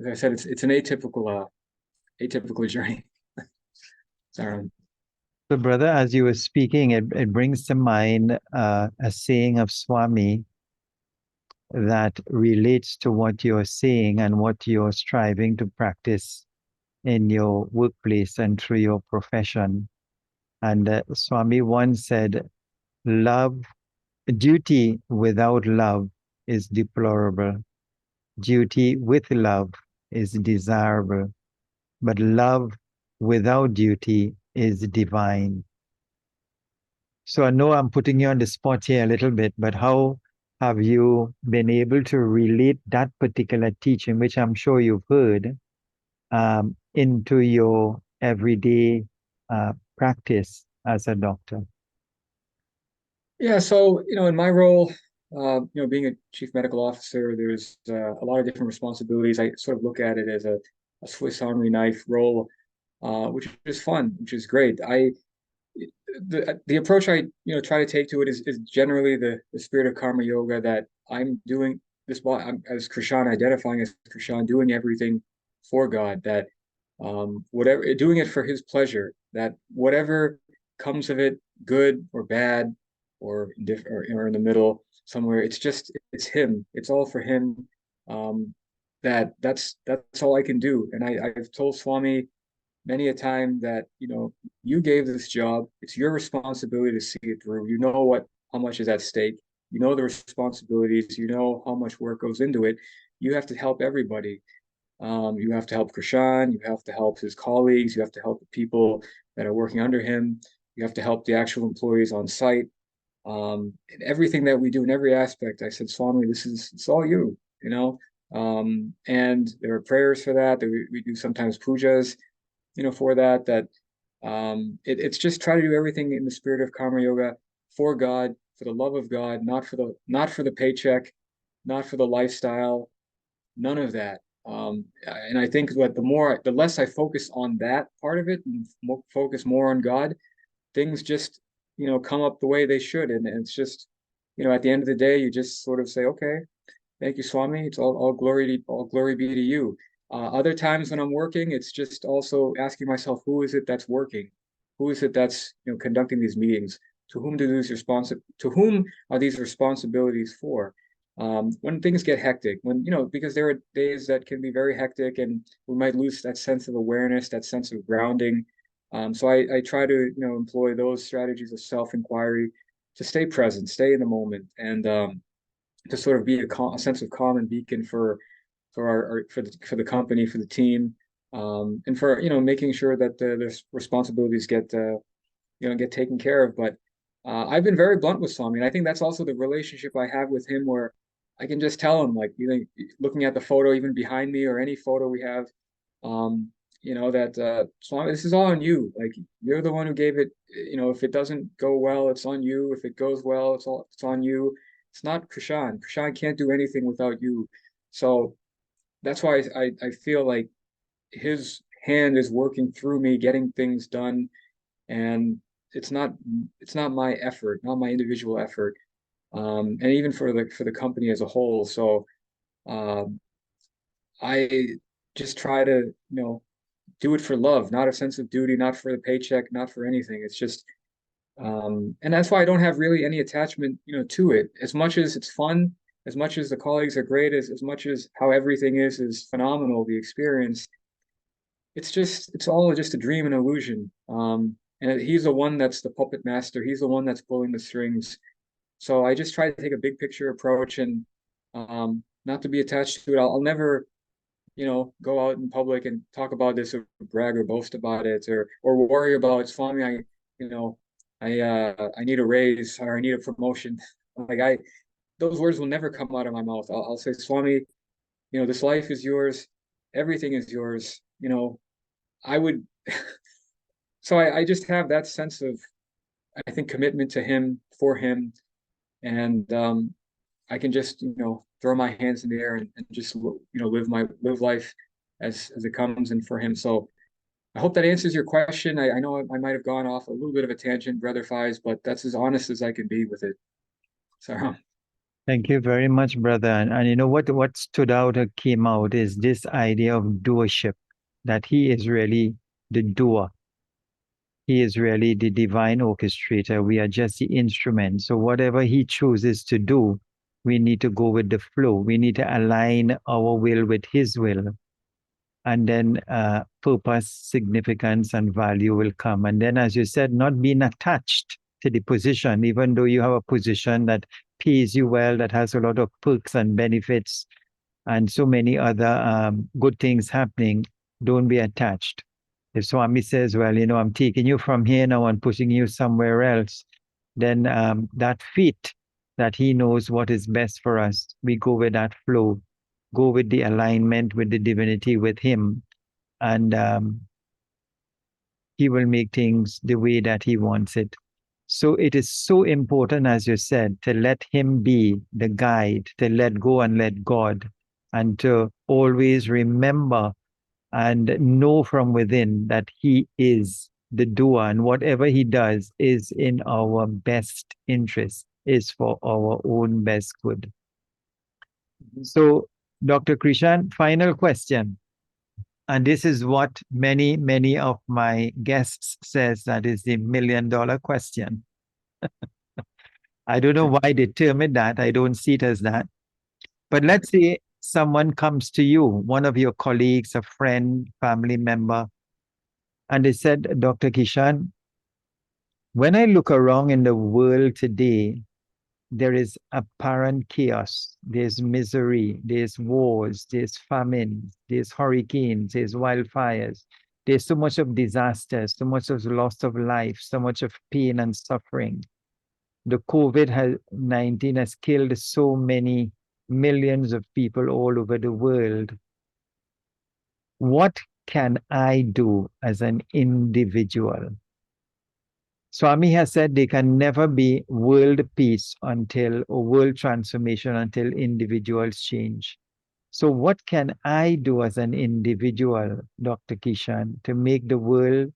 B: as I said, it's an atypical journey. Sorry.
A: So, brother, as you were speaking, it brings to mind a saying of Swami, that relates to what you're saying and what you're striving to practice in your workplace and through your profession. And Swami once said, love, duty without love is deplorable. Duty with love is desirable. But love without duty is divine. So I know I'm putting you on the spot here a little bit, but how have you been able to relate that particular teaching, which I'm sure you've heard, into your everyday practice as a doctor?
B: Yeah, so in my role, being a chief medical officer, there's a lot of different responsibilities. I sort of look at it as a Swiss Army knife role, which is fun, which is great. The approach I try to take to it is generally the spirit of karma yoga, that I'm doing this I'm, as Krishan, identifying as Krishan, doing everything for God, that whatever, doing it for his pleasure, that whatever comes of it, good or bad or or in the middle somewhere, it's him, it's all for him. That's all I can do. And I've told Swami many a time that you gave this job, it's your responsibility to see it through. You know how much is at stake, you know the responsibilities, you know how much work goes into it. You have to help everybody. You have to help Krishan, you have to help his colleagues, you have to help the people that are working under him, you have to help the actual employees on site. In everything that we do, in every aspect, I said, Swami, it's all you, you know. And there are prayers for that. We do sometimes pujas, for that. It's just try to do everything in the spirit of karma yoga, for God, for the love of God, not for the paycheck, not for the lifestyle, none of that. And I think that the less I focus on that part of it and focus more on God, things just come up the way they should. And it's just at the end of the day, you just sort of say, okay, thank you, Swami. It's all glory be to you. Other times when I'm working, it's just also asking myself, who is it that's working? Who is it that's conducting these meetings? To whom are these responsibilities for? When things get hectic, because there are days that can be very hectic, and we might lose that sense of awareness, that sense of grounding. So I try to employ those strategies of self-inquiry to stay present, stay in the moment, and to sort of be a sense of calm and beacon for the company, for the team, and for making sure that the responsibilities get taken care of. But I've been very blunt with Swami, and I think that's also the relationship I have with him, where I can just tell him, like, looking at the photo even behind me or any photo we have, that Swami, this is all on you. Like, you're the one who gave it. If it doesn't go well, it's on you. If it goes well, it's on you. It's not Krishan. Krishan can't do anything without you. So that's why I feel like his hand is working through me, getting things done, and it's not my effort, not my individual effort, and even for the company as a whole. So um, I just try to do it for love, not a sense of duty, not for the paycheck, not for anything. It's just and that's why I don't have really any attachment, to it. As much as it's fun, as much as the colleagues are great, as much as how everything is phenomenal, the experience, it's all just a dream and illusion. And he's the one that's the puppet master. He's the one that's pulling the strings. So I just try to take a big picture approach, and not to be attached to it. I'll never, go out in public and talk about this or brag or boast about it, or worry about, Swami, you know, I need a raise or I need a promotion. Like, those words will never come out of my mouth. I'll say, Swami, this life is yours, everything is yours. I would, so I just have that sense of, I think, commitment to him, for him, and I can just throw my hands in the air, and just live life as it comes, and for him. So I hope that answers your question. I know I might have gone off a little bit of a tangent, Brother Fies, but that's as honest as I can be with it. So
A: Thank you very much, brother. And you know what stood out or came out is this idea of doership, that he is really the doer. He is really the divine orchestrator. We are just the instrument. So whatever he chooses to do, We need to go with the flow. We need to align our will with His will. And then purpose, significance, and value will come. And then, as you said, not being attached to the position, even though you have a position that pays you well, that has a lot of perks and benefits, and so many other good things happening. Don't be attached. If Swami says, well, I'm taking you from here now and putting you somewhere else, then that fit that he knows what is best for us, we go with that flow, go with the alignment with the divinity, with him, and he will make things the way that he wants it. So it is so important, as you said, to let him be the guide, to let go and let God, and to always remember and know from within that he is the doer, and whatever he does is in our best interest, is for our own best good. So, Dr. Krishan, final question. And this is what many of my guests says, that is the $1,000,000 question. I don't know why they term it that. I don't see it as that. But let's say someone comes to you, one of your colleagues, a friend, family member, and they said, Dr. Kishan, when I look around in the world today, there is apparent chaos, there's misery, there's wars, there's famines, there's hurricanes, there's wildfires, there's so much of disaster, so much of loss of life, so much of pain and suffering. The COVID-19 has killed so many millions of people all over the world. What can I do as an individual? Swami has said there can never be world peace or world transformation until individuals change. So what can I do as an individual, Dr. Kishan, to make the world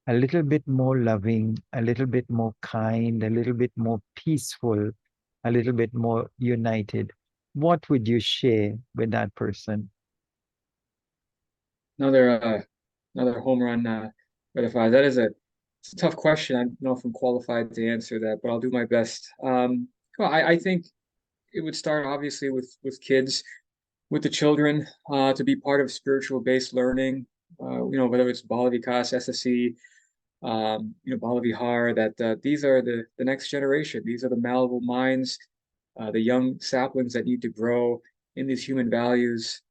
A: a little bit more loving, a little bit more kind, a little bit more peaceful, a little bit more united? What would you share with that person?
B: Another home run, Brother Faz. It's a tough question. I don't know if I'm qualified to answer that, but I'll do my best. Well, I think it would start obviously with kids, with the children, to be part of spiritual based learning. Whether it's Bala Vikas, SSE, Bala Vihar, that these are the next generation. These are the malleable minds, the young saplings that need to grow in these human values,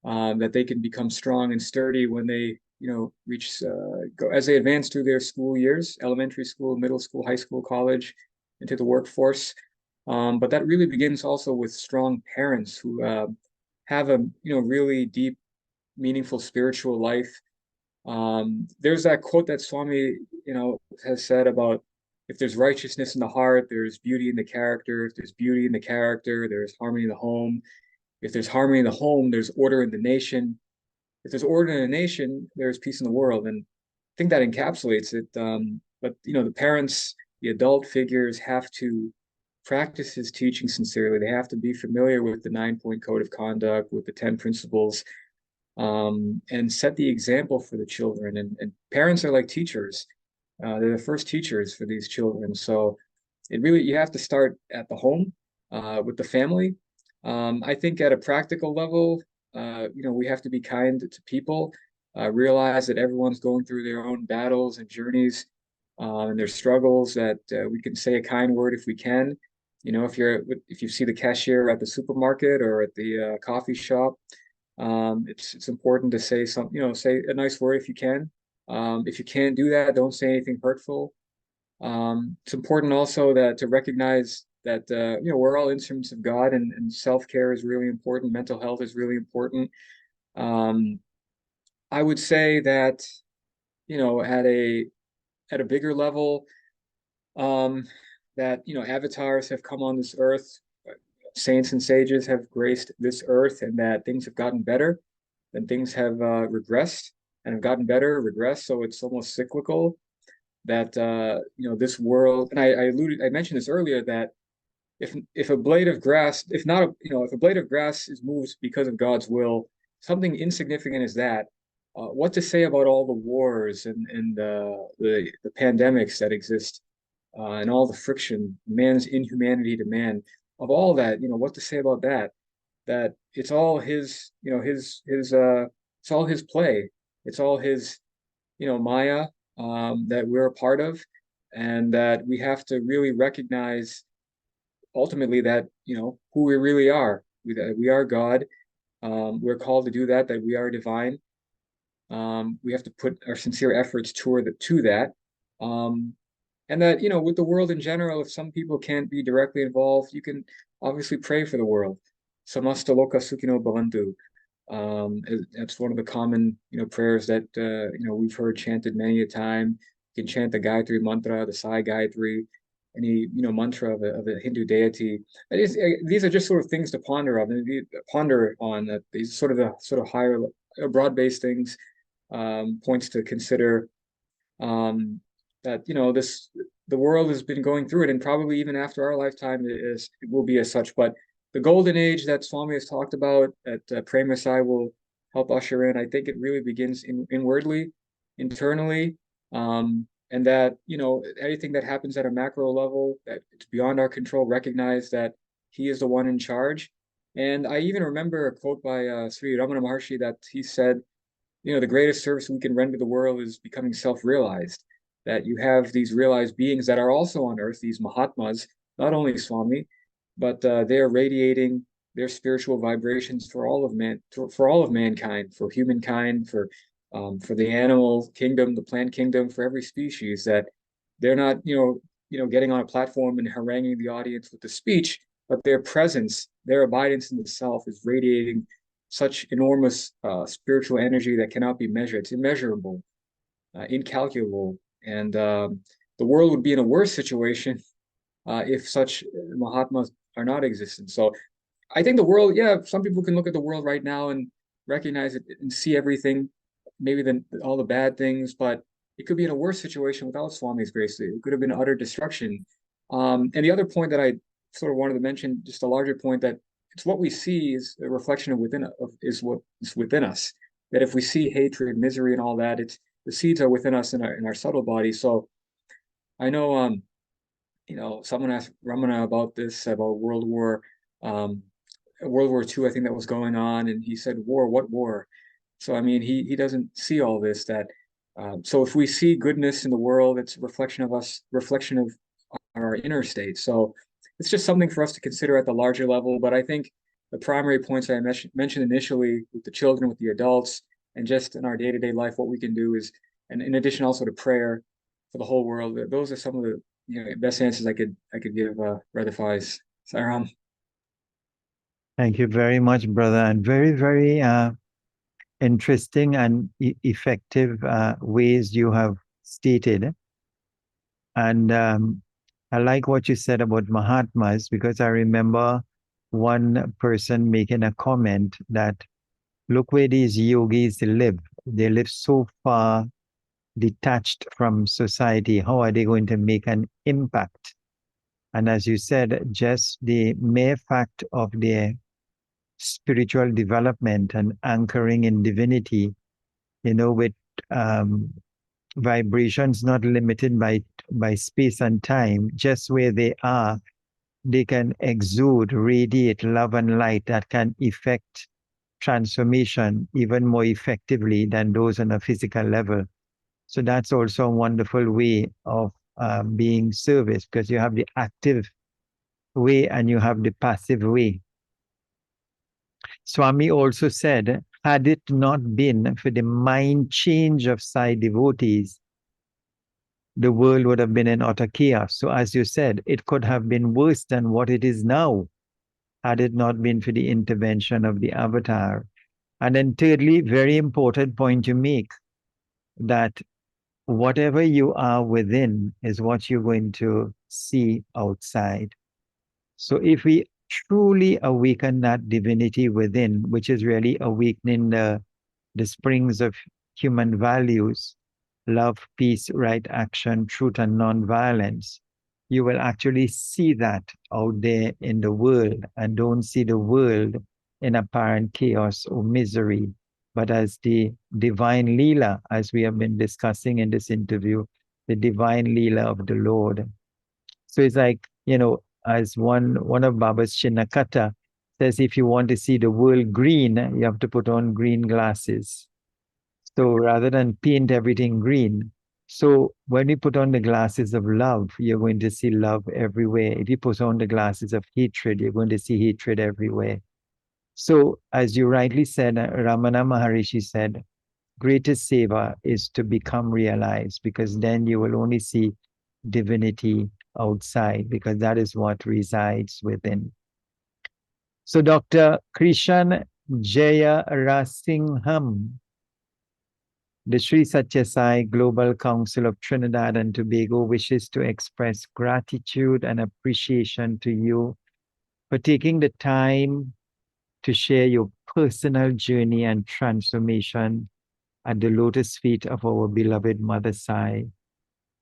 B: that they can become strong and sturdy when they reach go as they advance through their school years, elementary school, middle school, high school, college, into the workforce. But that really begins also with strong parents who have a really deep, meaningful spiritual life. There's that quote that Swami has said about, if there's righteousness in the heart, there's beauty in the character. If there's beauty in the character, there's harmony in the home. If there's harmony in the home, there's order in the nation. If there's order in a nation, there's peace in the world. And I think that encapsulates it. But the parents, the adult figures, have to practice his teaching sincerely. They have to be familiar with the 9-point code of conduct, with the 10 principles, and set the example for the children. And parents are like teachers. They're the first teachers for these children. So you have to start at the home, with the family. I think at a practical level, we have to be kind to people, realize that everyone's going through their own battles and journeys, and their struggles, that we can say a kind word if we can. If you see the cashier at the supermarket or at the coffee shop, it's important to say say a nice word if you can. If you can't do that, don't say anything hurtful. It's important also to recognize that we're all instruments of God, and self-care is really important. Mental health is really important. I would say that at a bigger level, that avatars have come on this earth, saints and sages have graced this earth, and that things have gotten better, and things have regressed and have gotten better, regressed. So it's almost cyclical. That this world, and I mentioned this earlier, that if a blade of grass, if a blade of grass is moved because of God's will, something insignificant as that, what to say about all the wars and the pandemics that exist, and all the friction, man's inhumanity to man? of all that, what to say about that? That it's all his, it's all his play. It's all his, Maya, that we're a part of, and that we have to really recognize ultimately that, who we really are. We are God. We're called to do that, that we are divine. We have to put our sincere efforts to that. Um, and that, with the world in general, if some people can't be directly involved, you can obviously pray for the world. Samasta loka sukhino bhavantu. That's one of the common, prayers that, we've heard chanted many a time. You can chant the Gayatri mantra, the Sai Gayatri, any, mantra of a Hindu deity. These are just sort of things to ponder on. That these sort of higher, broad-based things, points to consider. That the world has been going through it, and probably even after our lifetime it will be as such. But the golden age that Swami has talked about, that Prema Sai will help usher in, I think it really begins inwardly, internally, and that anything that happens at a macro level, that it's beyond our control, recognize that he is the one in charge. And I even remember a quote by Sri Ramana Maharshi that he said, the greatest service we can render the world is becoming self-realized. That you have these realized beings that are also on earth, these Mahatmas, not only Swami, but they're radiating their spiritual vibrations for all of mankind, for humankind, for the animal kingdom, the plant kingdom, for every species. That they're not, getting on a platform and haranguing the audience with the speech, but their presence, their abidance in the self is radiating such enormous spiritual energy that cannot be measured. It's immeasurable, incalculable, and the world would be in a worse situation if such Mahatmas are not existent. So I think the world, yeah, some people can look at the world right now and recognize it and see everything, maybe all the bad things, but it could be in a worse situation without Swami's grace. It could have been utter destruction. And the other point that I sort of wanted to mention, just a larger point, that it's what we see is a reflection is what is within us. That if we see hatred, misery, and all that, it's the seeds are within us in our subtle body. So I know, someone asked Ramana about this, about World War II, I think that was going on, and he said, "War? What war?" So I mean, he doesn't see all this. So if we see goodness in the world, it's a reflection of us, reflection of our inner state. So it's just something for us to consider at the larger level. But I think the primary points I mentioned initially with the children, with the adults, and just in our day-to-day life, what we can do is, and in addition also to prayer for the whole world. Those are some of the best answers I could give Brother Faiz. Sairam.
A: Thank you very much, brother, and very, very interesting and effective ways you have stated. And I like what you said about Mahatmas, because I remember one person making a comment that, look where these yogis live. They live so far detached from society. How are they going to make an impact? And as you said, just the mere fact of their spiritual development and anchoring in divinity, with vibrations not limited by space and time, just where they are, they can exude, radiate love and light that can effect transformation even more effectively than those on a physical level. So that's also a wonderful way of being service, because you have the active way and you have the passive way. Swami also said, had it not been for the mind change of Sai devotees, the world would have been in utter chaos. So as you said, it could have been worse than what it is now, had it not been for the intervention of the avatar. And then thirdly, very important point you make, that whatever you are within is what you're going to see outside. So if we truly awaken that divinity within, which is really awakening the springs of human values, love, peace, right action, truth, and non-violence, you will actually see that out there in the world, and don't see the world in apparent chaos or misery, but as the divine Leela, as we have been discussing in this interview, the divine Leela of the Lord. So it's like, as one of Baba's Chinnakata says, if you want to see the world green, you have to put on green glasses. So rather than paint everything green, so when you put on the glasses of love, you're going to see love everywhere. If you put on the glasses of hatred, you're going to see hatred everywhere. So as you rightly said, Ramana Maharishi said, greatest seva is to become realized, because then you will only see divinity outside, because that is what resides within. So Dr. Krishanthan Jeyarajasingham, the Sri Sathya Sai Global Council of Trinidad and Tobago wishes to express gratitude and appreciation to you for taking the time to share your personal journey and transformation at the lotus feet of our beloved Mother Sai.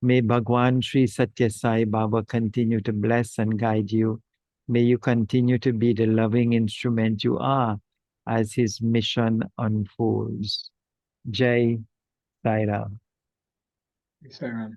A: May Bhagwan Sri Sathya Sai Baba continue to bless and guide you. May you continue to be the loving instrument you are as his mission unfolds. Jai Sai Ram.
B: Sai Ram.